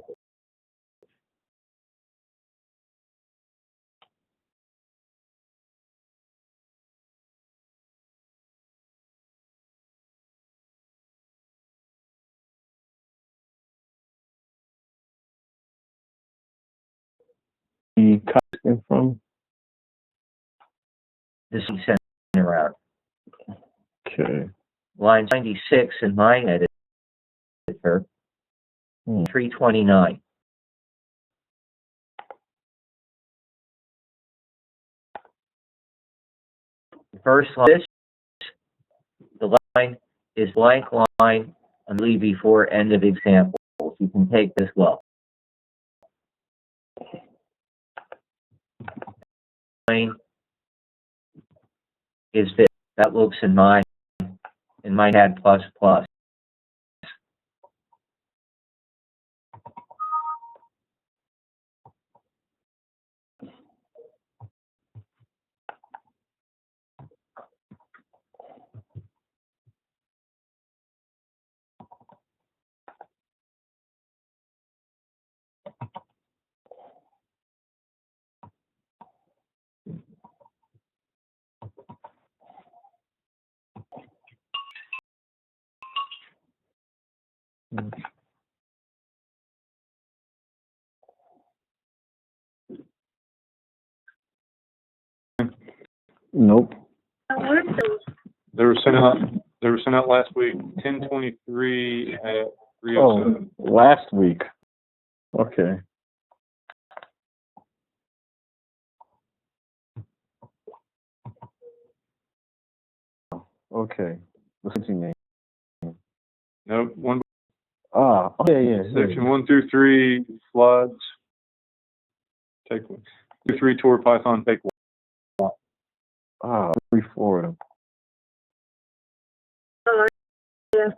The cut from? This is sent around. Okay. Line 96 in my editor, 329. The first line, the line is blank line immediately before end of examples. You can take this well. Line is this. That looks in my head plus plus. Nope. Where's those? They were sent out last week, 10/23 at 3:07. Oh, last week. Okay. Okay. What's your name? Nope, one, Ah, okay, yeah. section 1 through 3, slides. Take 1 through 3, tour Python, take 1. Ah, 3-4 of them. Oh, yeah.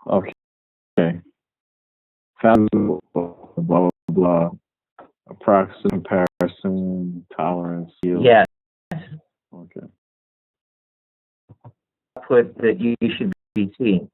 Okay. Found blah, blah, blah. Approximate comparison, tolerance, yield. Yes, Okay. output that you should be seeing.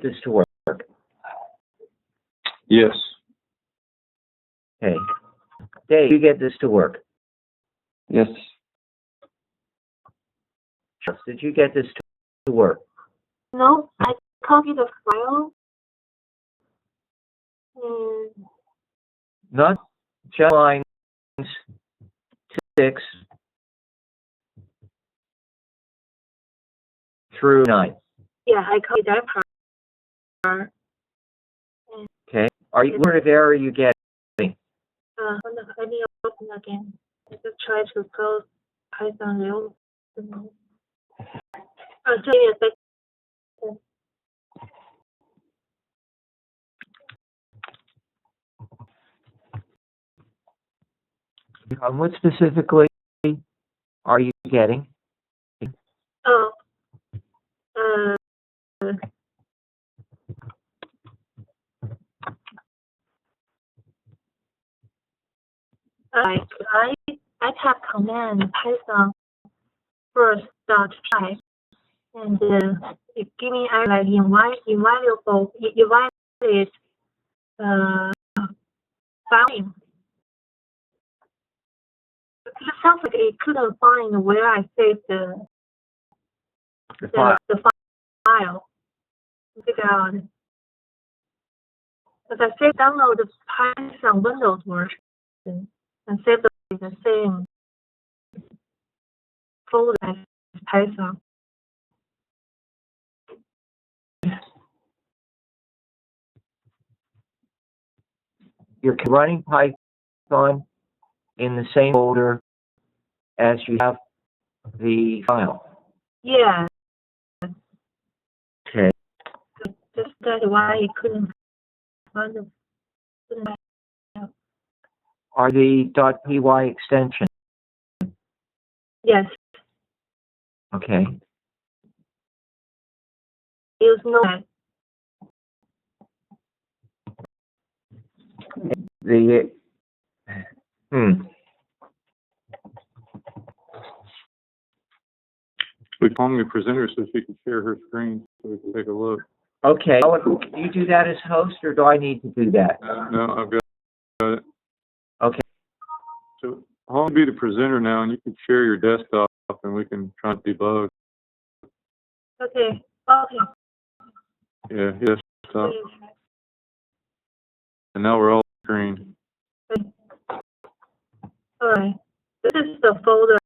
this to work? Yes. Okay. Dave, you get this to work? Yes. Charles, did you get this to work? No, I copied the file. And Not just lines 6 through 9. yeah, I copied that part. Okay. What sort of error are you getting? Hold on, let me open again. I just try to close Python real. Just give me a second. What specifically are you getting? Oh, I type command Python first dot type, and it give me error like invaluable invalid file name. It sounds like it couldn't find where I saved the file. Figure out. Because I saved download the Python Windows version and saved it in the same folder as Python. You're running Python in the same folder as you have the file. Yeah, Okay. just that's why it couldn't find the. Are the .py extension? Yes, Okay. use Node. The We called the presenter so she could share her screen so we can take a look. Okay. Do you do that as host, or do I need to do that? No, I've got it. Okay. So I'll be the presenter now, and you can share your desktop, and we can try to debug. Okay. Yeah, desktop. And now we're all screen. All right. This is the folder.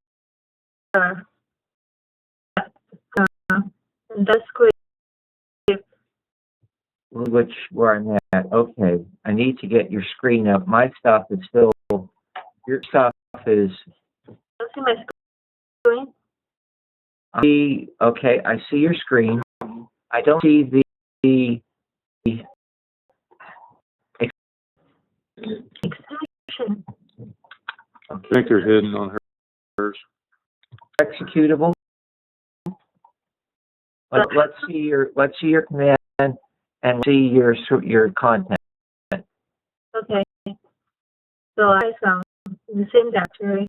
And that's great. Where I'm at. Okay. I need to get your screen up. My stuff is still. Your stuff is. You see my screen? Okay. I see your screen. I don't see the Extension. I think they're hidden on hers. executable. Let's see your command and see your content. Okay. So I found the same directory.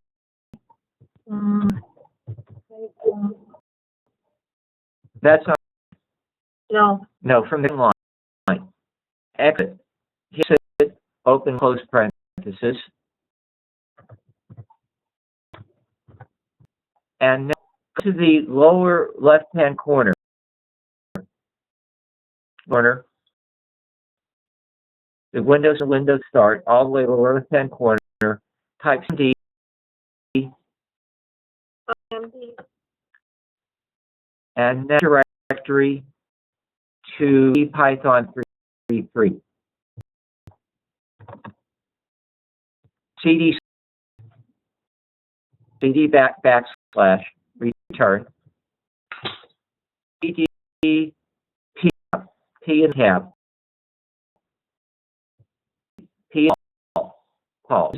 That's not, No. from the line. Exit. Hit open close parenthesis. And now go to the lower left-hand corner. The Windows Start, all the way to the lower left-hand corner. Type D. And that directory to Python 3.3. CD backslash return. CD P and tab. P Paul.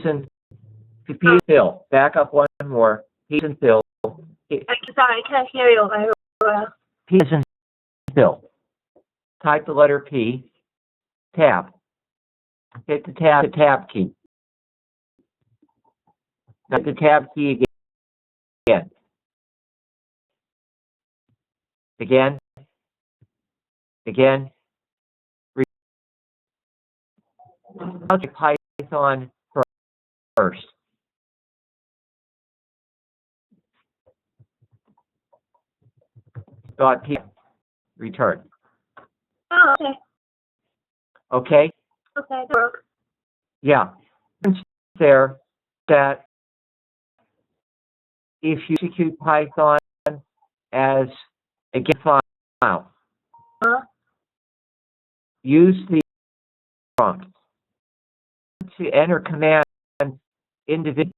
P fill. Back up one more. P and fill. Sorry, I can't hear you very well. P and fill. Type the letter P. Tab. Hit the tab key. Hit the tab key again. Again. I'll take Python first. .p return. Oh, okay. Okay? Okay, that works. Yeah. It's there that if you execute Python as a get file, use the prompt to enter command individual.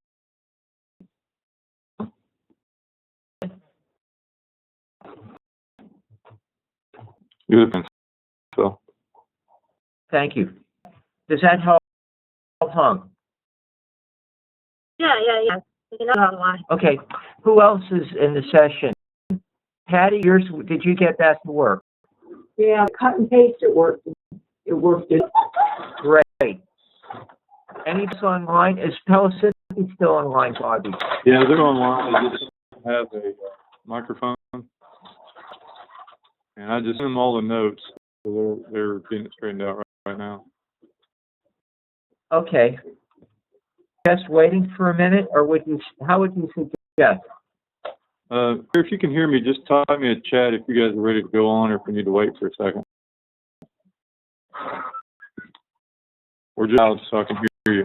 You're the so. Thank you. Does that help, Hung? Yeah. You know online. Okay. Who else is in the session? Patty, yours, did you get that to work? Yeah, cut and paste, it worked. It worked. Great. Any of us online? Is Pelicity still online, Bobby? Yeah, they're online. They just don't have a microphone. And I just sent them all the notes, so they're getting it straightened out right now. Okay. Just waiting for a minute, or how would you suggest? If you can hear me, just type me a chat if you guys are ready to go on or if we need to wait for a second. Or just out so I can hear you.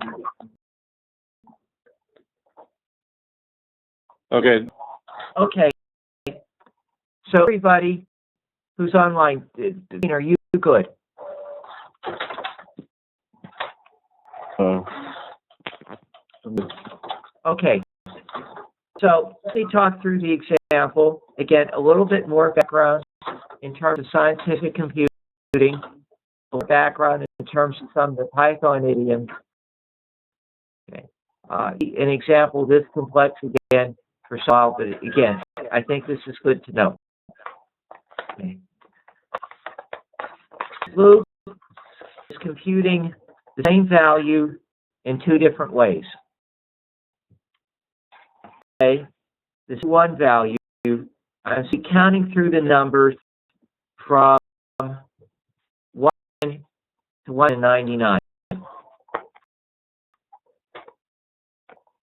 Okay. Okay. So everybody who's online, are you good? Okay. So let me talk through the example. Again, a little bit more background in terms of scientific computing, more background in terms of some of the Python idioms. Okay. An example this complex again for solve, but again, I think this is good to know. Okay. Loop is computing the same value in two different ways. Okay, this is one value. I'm counting through the numbers from 1 to 199. And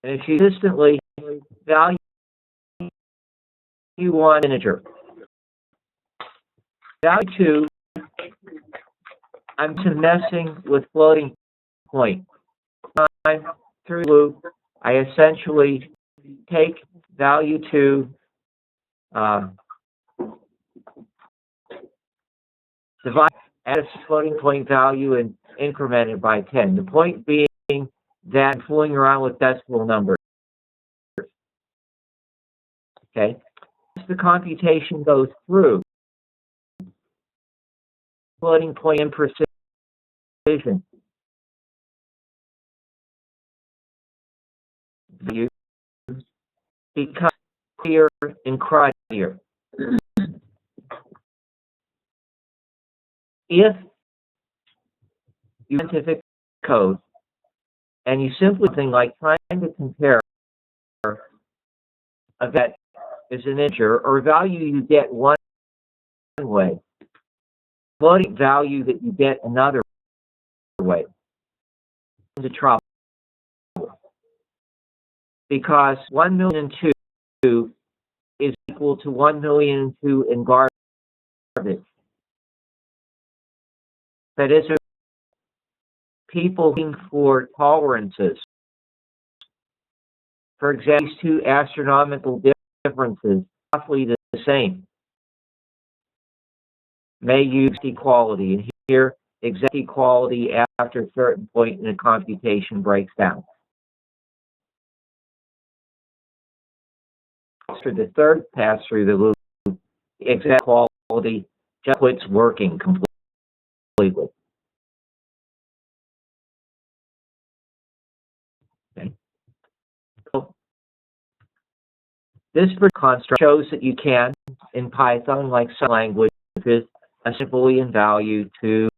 if you consistently value one integer. Value 2, I'm messing with floating point. Through loop, I essentially take value 2, divide, add its floating point value, and increment it by 10. The point being that I'm fooling around with decimal numbers. Okay? As the computation goes through, floating point imprecision. You become clearer and cruddier. If you scientific code and you simply think like trying to compare a that is an integer or a value you get one way, floating value that you get another way, into trouble. Because 1,000,002 is equal to 1,000,002 in garbage. That is, people looking for tolerances. For example, these two astronomical differences, roughly the same, may use equality. And here, exact equality after a certain point in the computation breaks down. After the third pass through the loop, exact equality just quits working completely. Okay. So this construct shows that you can, in Python, like some languages, assign a Boolean value to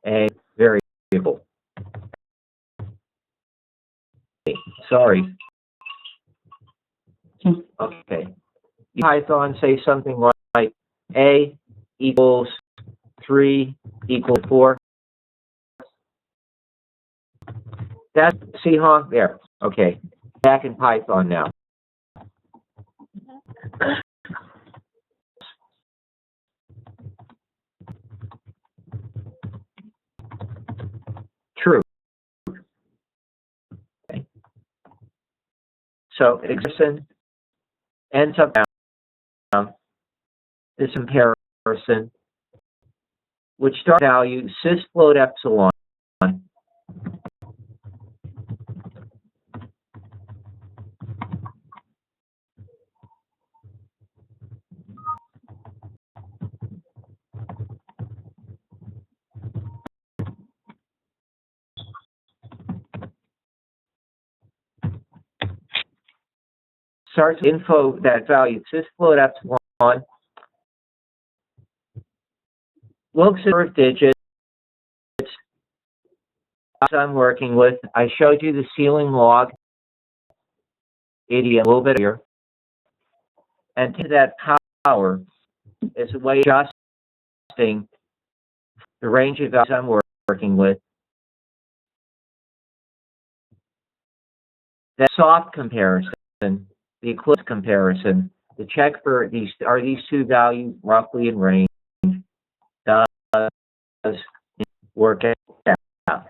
a variable. Sorry. Okay. Python say something like A equals 3 equals 4. That's, see, Hong, there, okay. Back in Python now. True. Okay. So exertion ends up down this comparison, which start value sys float epsilon starts with info that value sys float epsilon looks at birth digits I'm working with. I showed you the ceiling log idiom a little bit earlier. And to that power is a way of adjusting the range of values I'm working with. That soft comparison, the eclipse comparison, the check for these, are these two values roughly in range? Does work out.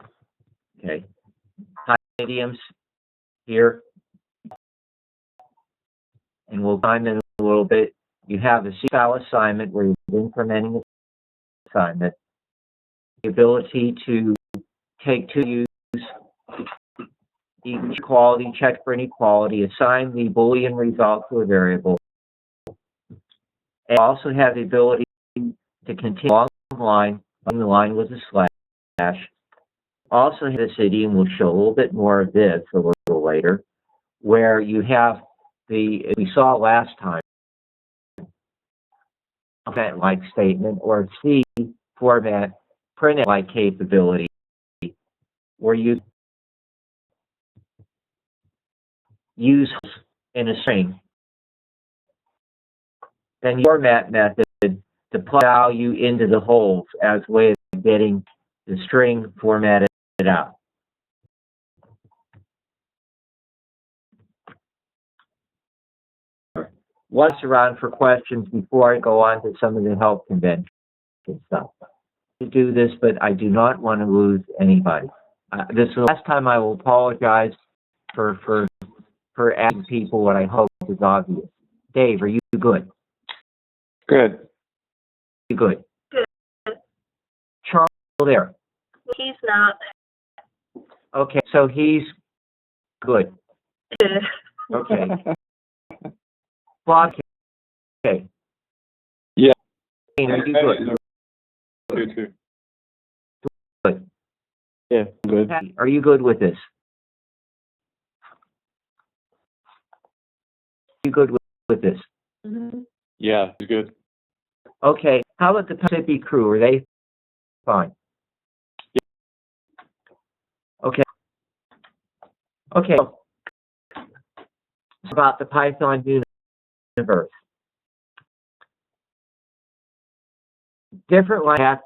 Okay. Idioms here. And we'll time in a little bit. You have a C-style assignment where you're incrementing the assignment. The ability to take two views, each equality, check for inequality, assign the Boolean result to a variable. And also have the ability to continue along the line with a slash. Also, this idiom will show a little bit more of this a little later, where you have the, we saw last time, event-like statement, or C format print-like capability, where you use in a string. Then your format method to plug value into the holes as a way of getting the string formatted out. Once around for questions before I go on to some of the help convention stuff. To do this, but I do not want to lose anybody. This is the last time I will apologize for asking people what I hope is obvious. Dave, are you good? Good. You good? Good. Charles, there. He's not Okay, so he's good. good. Okay. Bob, okay. Yeah. Are you good? Good, too. Good. Yeah, good. Patty, are you good with this? You good with this? Mm-hmm. Yeah, it's good. Okay. How about the Pacific crew? Are they fine? Okay. Okay. It's about the Python universe. Different lines have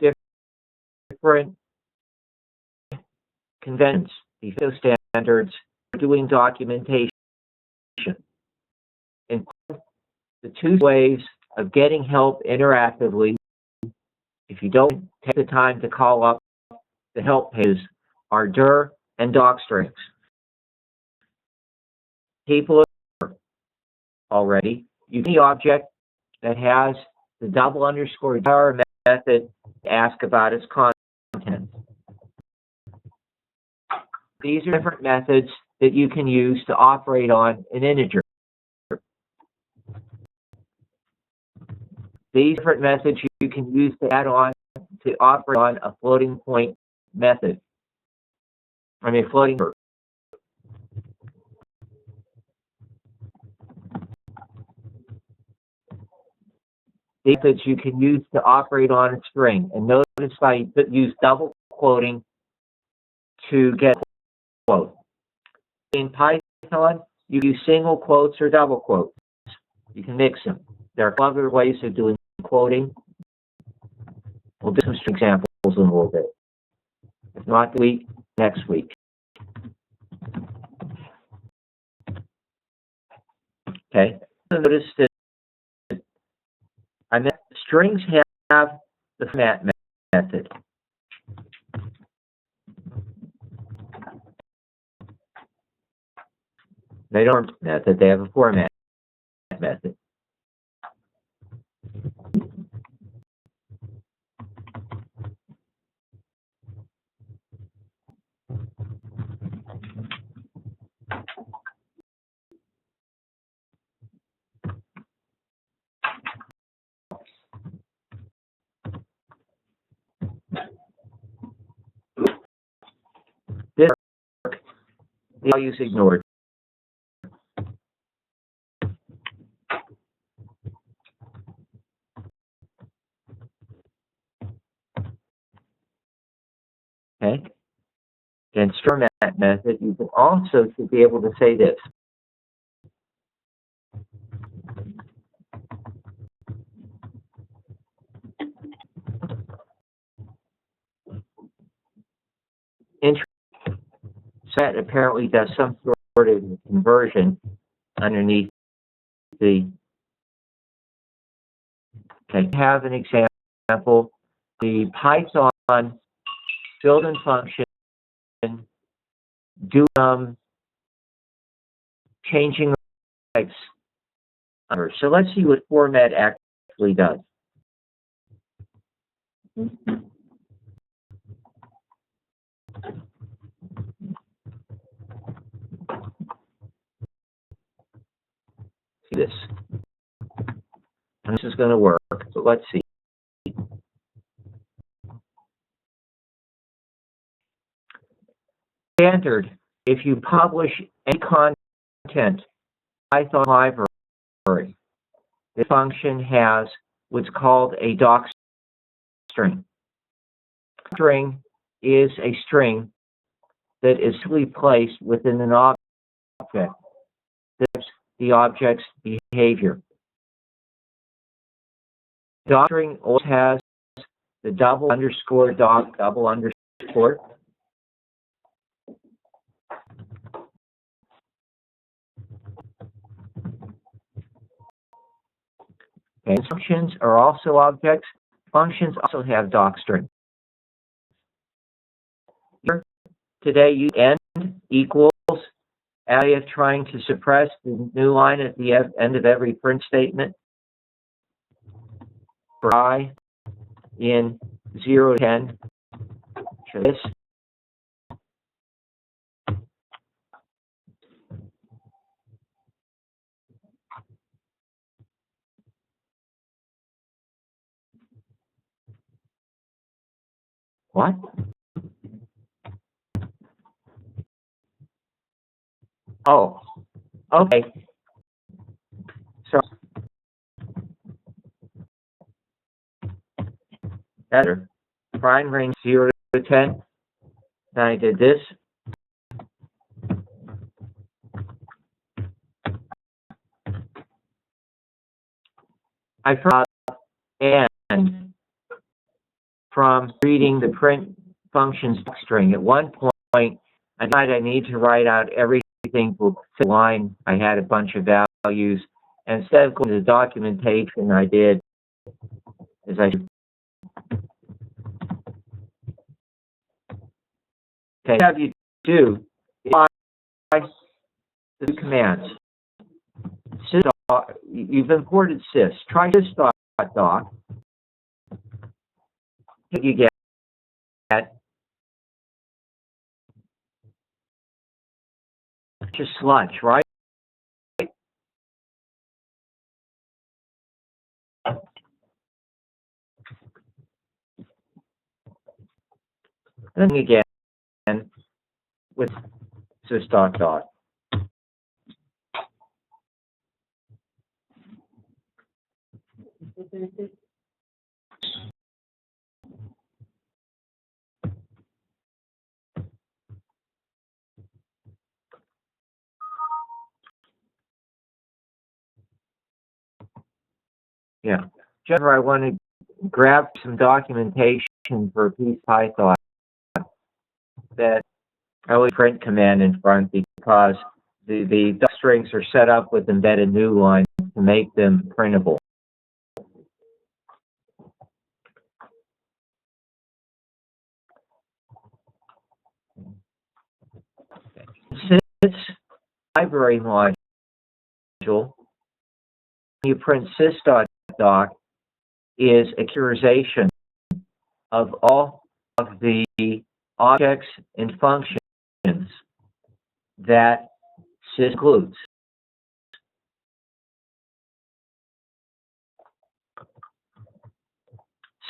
different conventions, these standards for doing documentation. And the two ways of getting help interactively, if you don't take the time to call up the help pages, are dir and docstrings. People are already using the object that has the double underscore dir method to ask about its content. These are different methods that you can use to operate on an integer. These different methods you can use to add on to operate on a floating point method. I mean, floating verb. These methods you can use to operate on a string. And notice I use double quoting to get a quote. In Python, you use single quotes or double quotes. You can mix them. There are other ways of doing quoting. We'll do some examples in a little bit. If not this week, next week. Okay, notice that strings have the format method. They don't have method, they have a format method. This the values ignored. Okay. And format method, you can also should be able to say this. Set apparently does some sort of conversion underneath the. Okay, have an example. The Python built-in function do changing types. So let's see what format actually does. See this. And this is going to work, but let's see. Standard, if you publish any content Python library, the function has what's called a doc string. String is a string that is simply placed within an object. That's the object's behavior. Doc string always has the double underscore doc double underscore. And functions are also objects. Functions also have doc string. Here, today, you end equals area trying to suppress the new line at the end of every print statement. For I in 0 to 10, show this. What? Oh, okay. So, better. Prime range 0 to 10. Then I did this. I forgot and from reading the print functions string. At one point, I thought I need to write out everything for the line. I had a bunch of values. And instead of going to the documentation, I did is I okay, have you do is the commands. Sys, you've imported sys. Try sys.doc. You get just sludge, right? Then again with sys.doc. Yeah. Jennifer, I want to grab some documentation for a piece Python that I would print command in front because the doc strings are set up with embedded new lines to make them printable. This library module, you print sys.doc, is a characterization of all of the objects and functions that sys includes.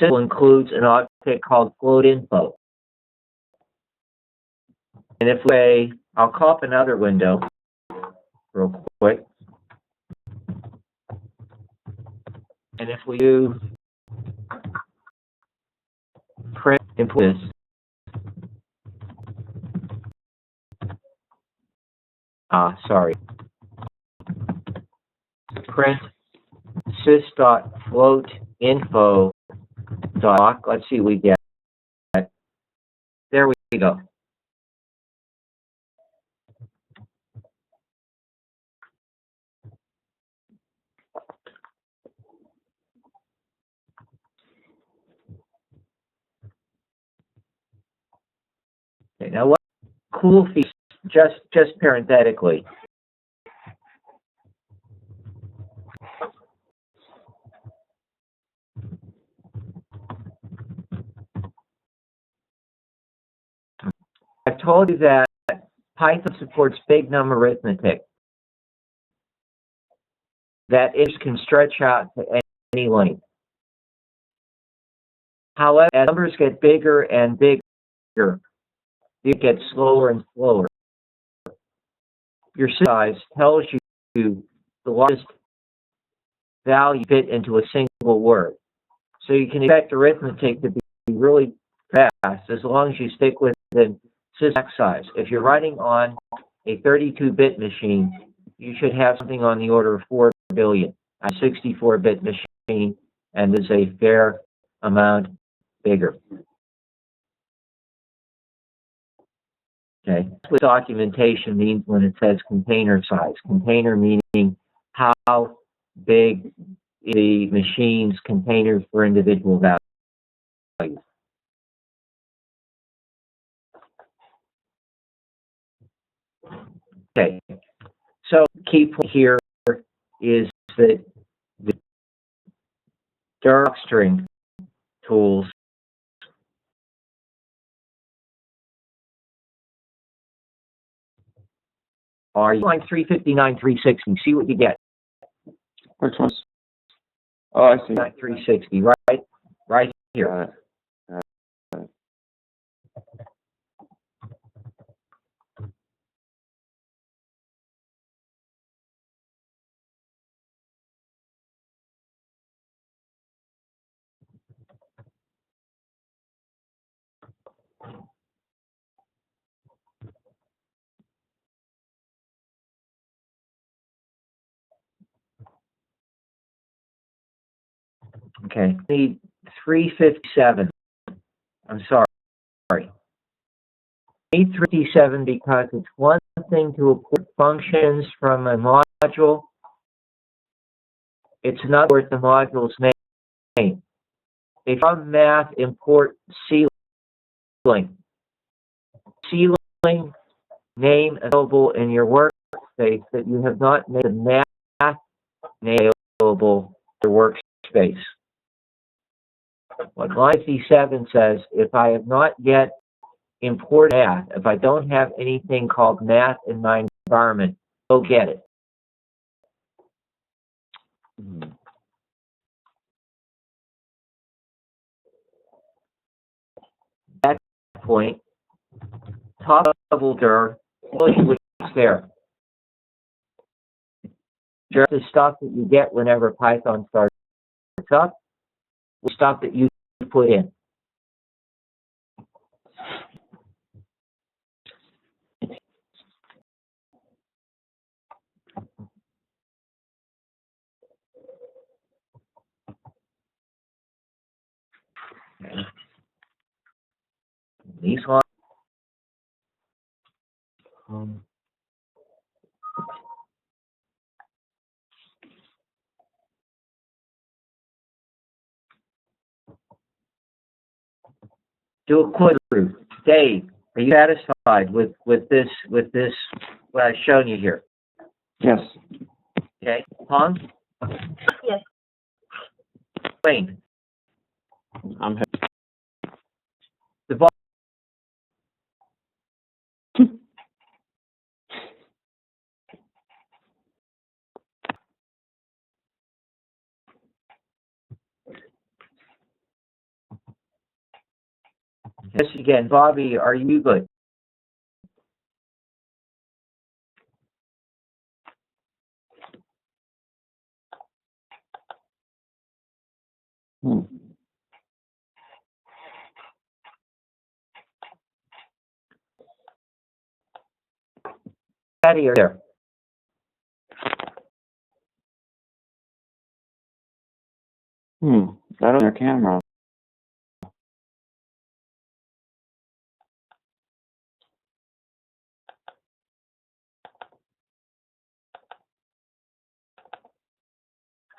Sys includes an object called float info. And if we, I'll call up another window real quick. And if we do print input this, sorry, print sys.float.info doc, let's see what we get. There we go. Okay, now what cool features, just parenthetically. I've told you that Python supports big number arithmetic. That is can stretch out to any length. However, as numbers get bigger and bigger, it gets slower and slower. Your size tells you the largest value fit into a single word. So you can expect arithmetic to be really fast as long as you stick within sys size. If you're writing on a 32-bit machine, you should have something on the order of 4 billion. A 64-bit machine, and is a fair amount bigger. Okay, that's what documentation means when it says container size. Container meaning how big the machine's containers for individual values. Okay, so key point here is that the docstring tools are line 359, 360. See what you get. Which ones? Oh, I see. 360, right here. Got it. Okay, need 357. I'm sorry. Need 357 because it's one thing to import functions from a module. It's another with the module's name. If from math import ceiling name available in your workspace that you have not made the math name available in your workspace. What line 57 says, if I have not yet imported math, if I don't have anything called math in my environment, go get it. At that point, top level dir, which is there. Just the stuff that you get whenever Python starts up, stuff that you put in. These lines. do a quick review. Dave, are you satisfied with this, what I've shown you here? Yes. Okay, Hans? Yes. Wayne? I'm happy. The ball. Yes, again, Bobby, are you good? Hmm. Patty, are you there? I don't know your camera.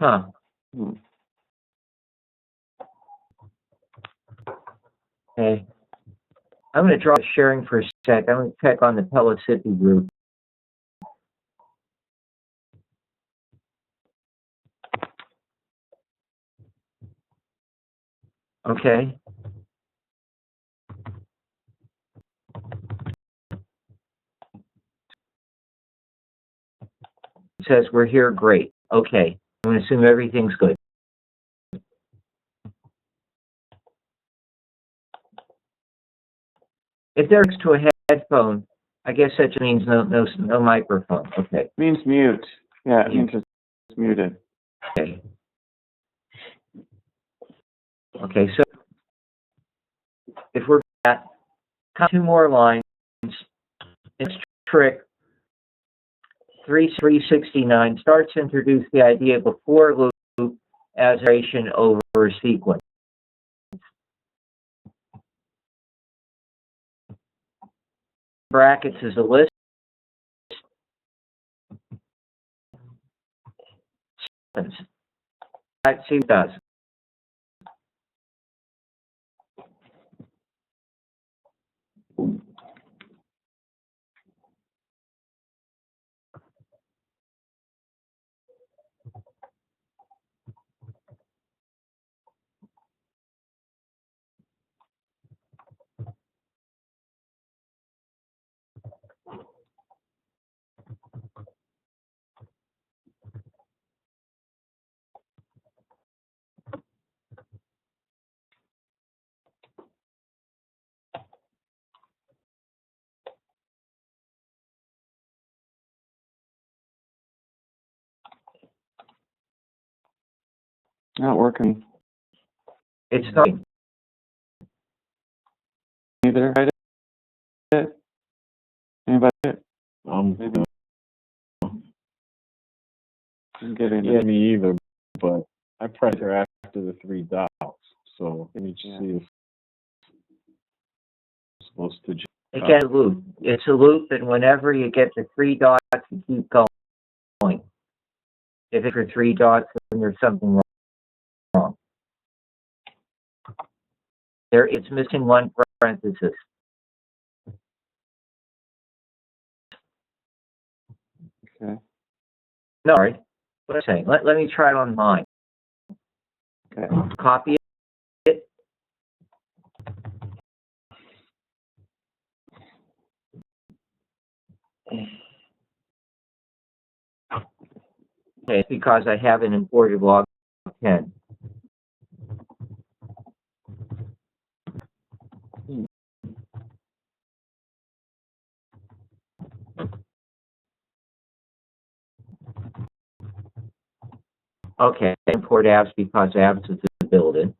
Huh. Hmm. Okay. I'm going to drop sharing for a sec. I'm going to check on the Pelicippi group. Okay. It says we're here, great. Okay. I'm going to assume everything's good. If they're next to a headphone, I guess that just means no microphone. Okay. Means mute. Yeah, it means it's muted. Okay. Okay, so if we're at two more lines, it's trick 369 starts to introduce the idea before loop as iteration over sequence. Brackets is a list. Let's see what it does. Not working It's not. either. I did it. Anybody did it? Maybe. I'm getting Yeah, it. me either. But I pressed her after the three dots. So let me just see if it's supposed to. Again, a loop. It's a loop, and whenever you get the three dots, you keep going. If it's for three dots, then there's something wrong. It's missing one parenthesis. Okay. No, sorry. What am I saying? Let me try it on mine. Okay. Copy it. Okay, it's because I haven't imported log 10. Okay, import apps because apps is the build-in.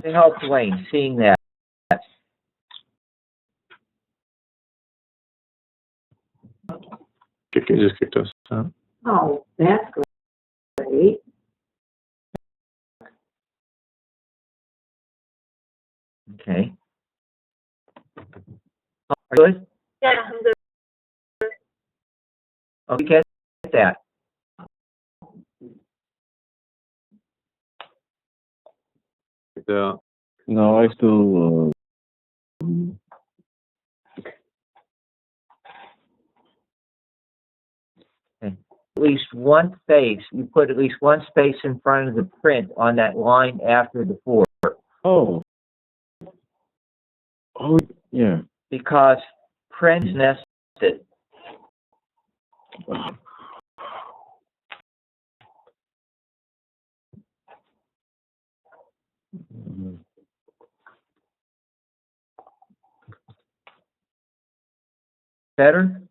It helps Wayne seeing that. You just kicked us out. Oh, that's great. Okay. Are you good? Yeah, I'm good. Okay, get that. Yeah. No, I still, At least one space, you put at least one space in front of the print on that line after the 4. oh. Oh, yeah. Because print is nested. Better?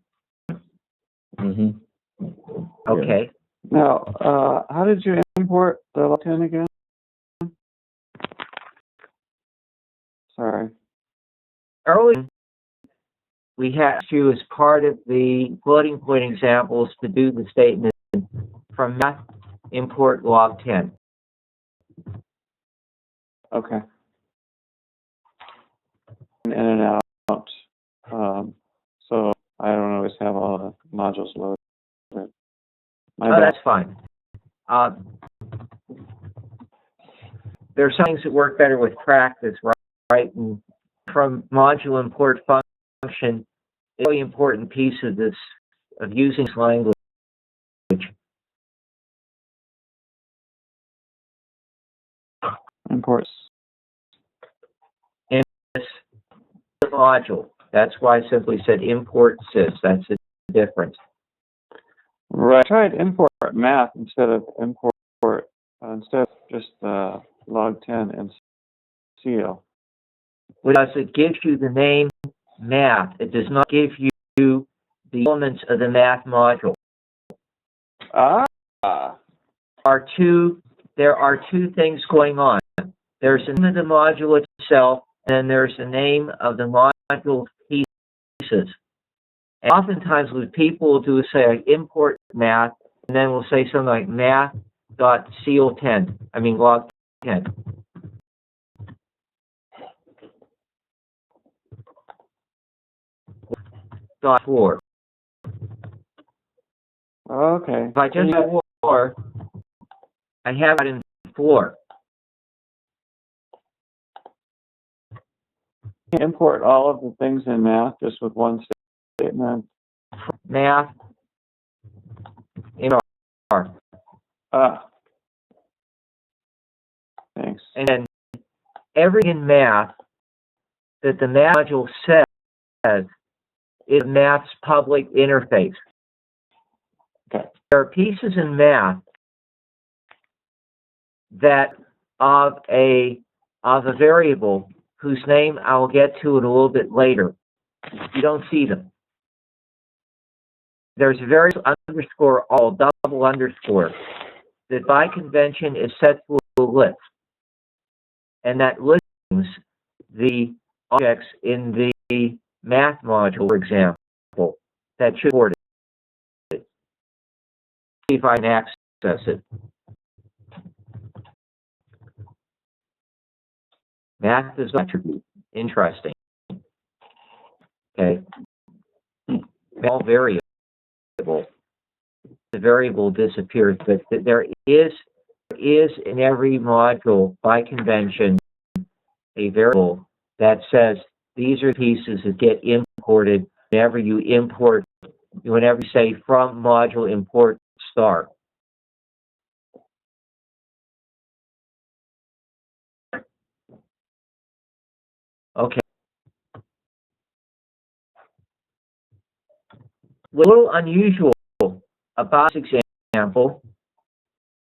Mm-hmm. Okay. Now, how did you import the Latin again? Sorry. Early, we had to, as part of the floating point examples, to do the statement from math import log 10. Okay. In and out. So I don't always have all the modules loaded. My Oh, bad. that's fine. There are some things that work better with practice, right? And from module import function, a really important piece of this, of using this language. Imports. In this module. That's why I simply said import sys. That's the difference. Right. I tried import math instead of just log 10 and CO. Because it gives you the name math. It does not give you the elements of the math module. There are two things going on. There's the name of the module itself, and then there's the name of the module pieces. And oftentimes what people will do is say, like, import math, and then we'll say something like math.co10, log 10. Dot 4. Okay. If I just have 4, I have it in 4. Import all of the things in math just with one statement. Math in R. Thanks. And then everything in math that the math module says is math's public interface. Okay. There are pieces in math that of a variable whose name I'll get to it a little bit later. You don't see them. There's various underscore all double underscore that by convention is set to a list, and that lists the objects in the math module, for example, that should support it. See if I can access it. Math is an attribute. Interesting. Okay. All variable. The variable disappears, but there is in every module, by convention, a variable that says these are pieces that get imported whenever you say from module import star. Okay. What's a little unusual about this example,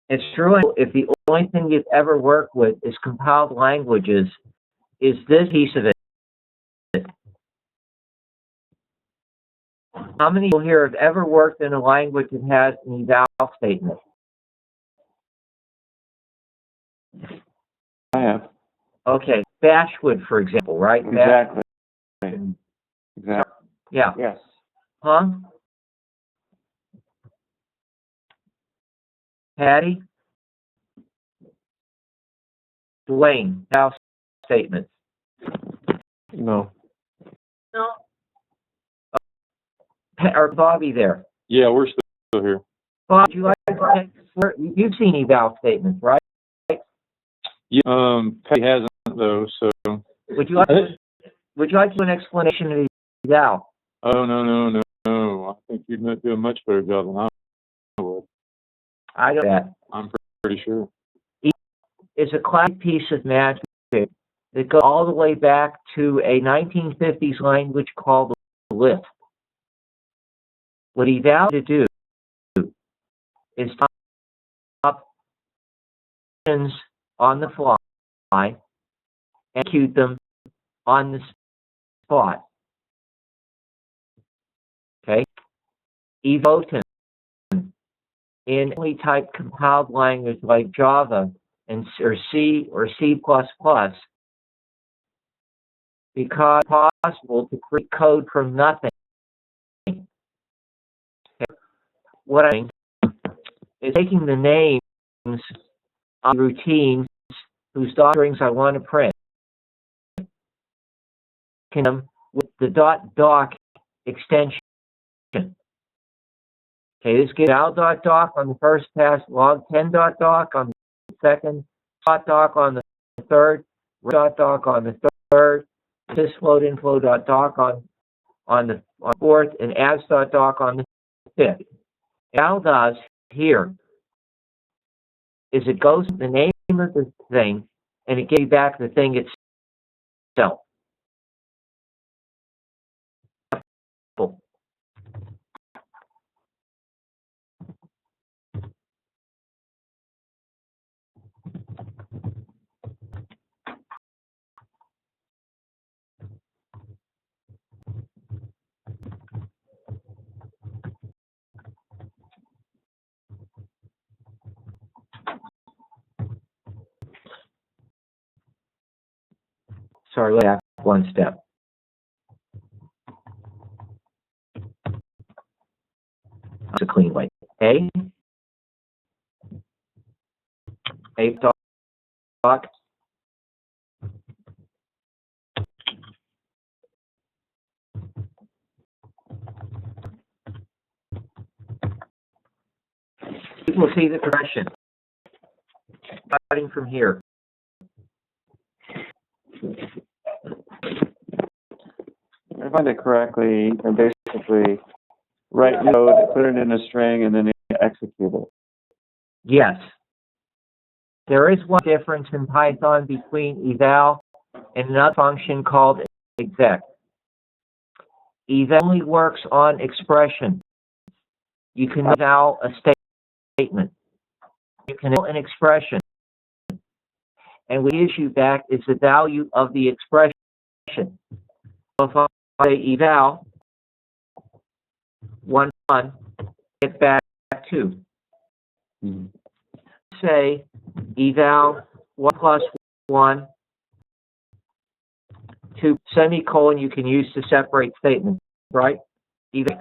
it's true if the only thing you've ever worked with is compiled languages, is this piece of it. How many people here have ever worked in a language that has an eval statement? I have. Okay, Bashwood, for example, right? Exactly. Exactly. Yeah. Yes. Huh? Patty? Dwayne, eval statements. No. No? Or Bobby there? Yeah, we're still here. Bob, would you like to take, you've seen eval statements, right? Yeah, Patty hasn't though, so, Would you like to do an explanation of eval? oh, no. I think you'd do a much better job than I would. I don't know that. I'm pretty sure. It's a classic piece of magic that goes all the way back to a 1950s language called the lift. What eval to do is stop actions on the fly and execute them on the spot. Okay? Evotin in any type compiled language like Java or C or C++, because it's possible to create code from nothing. What I mean is taking the names of routines whose strings I want to print, with the .doc extension. Okay, this gives val.doc on the first pass, log10.doc on the second, .doc on the third, .doc on the third, sysfloatinflow.doc on the fourth, and abs.doc on the fifth. Val does here is it goes to the name of the thing and it gives you back the thing itself. Sorry, let's back one step. It's a clean way. A doc, you will see the progression starting from here. If I find it correctly, you can basically write code, put it in a string, and then execute it. Yes. There is one difference in Python between eval and another function called exec. Eval only works on expression. You can eval a statement. You can eval an expression. And what gives you back is the value of the expression. So if I say eval 1, get back 2. Say eval 1 plus 1, 2, semicolon you can use to separate statements, right? Eval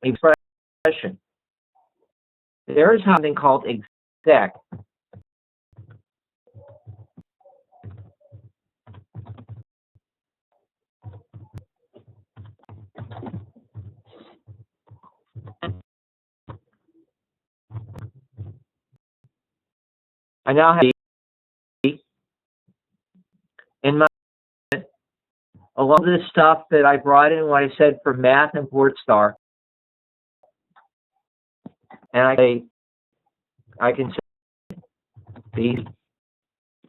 expression. There is something called exec. I now have in my a lot of this stuff that I brought in what I said for math and WordStar, and I can say these,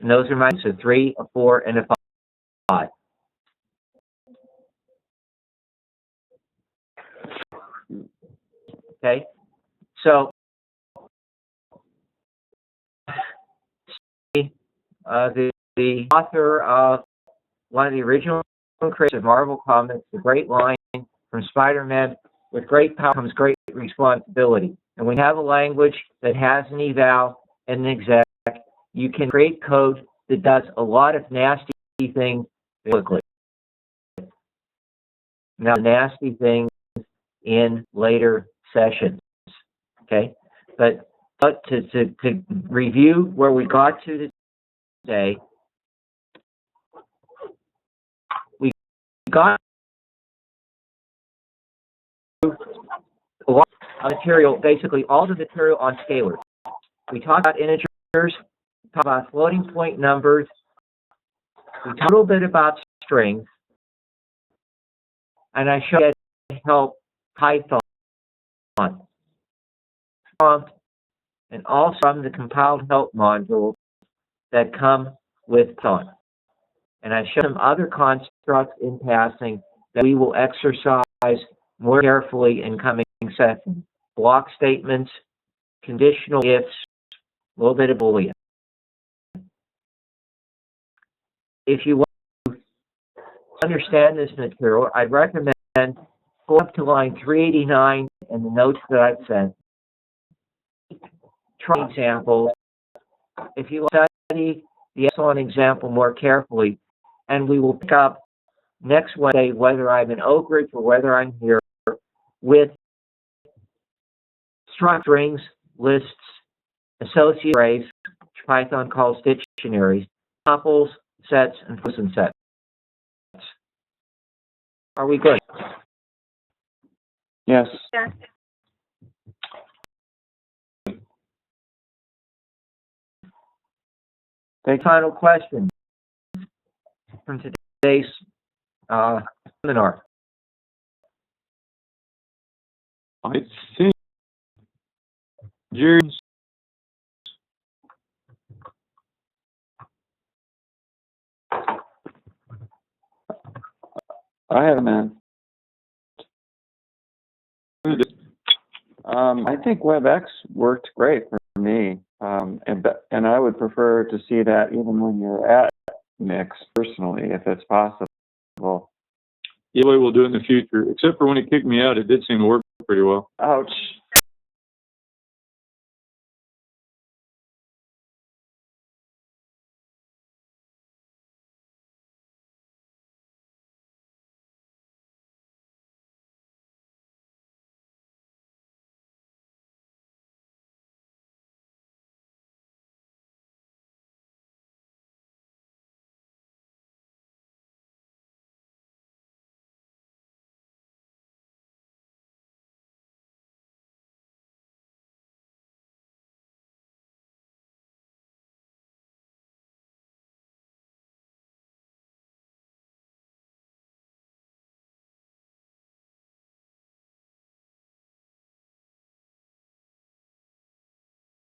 and those are mine. So 3, a 4, and a 5. Okay, so the author of one of the original creators of Marvel Comics, the great line from Spider-Man, with great power comes great responsibility. And when you have a language that has an eval and an exec, you can create code that does a lot of nasty things quickly. Now, nasty things in later sessions, okay? But to review where we got to today, got a lot of material, basically all the material on scalars. We talked about integers, talked about floating point numbers, we talked a little bit about strings, and I showed you how to help Python, and also from the compiled help modules that come with Python. And I showed some other constructs in passing that we will exercise more carefully in coming sessions. Block statements, conditional ifs, a little bit of Boolean. If you want to understand this material, I'd recommend go up to line 389 in the notes that I've sent. Try examples. If you study the Epsilon example more carefully, and we will pick up next Wednesday, whether I'm in Oak Ridge or whether I'm here, with struct strings, lists, associated arrays, which Python calls dictionaries, tuples, sets, and frozen sets. Are we good? Yes. Yeah. Final question from today's seminar. I think Jerry's I have a man. I think WebEx worked great for me, and I would prefer to see that even when you're at Mix personally, if it's possible. the way we'll do it in the future, except for when it kicked me out, it did seem to work pretty well. Ouch.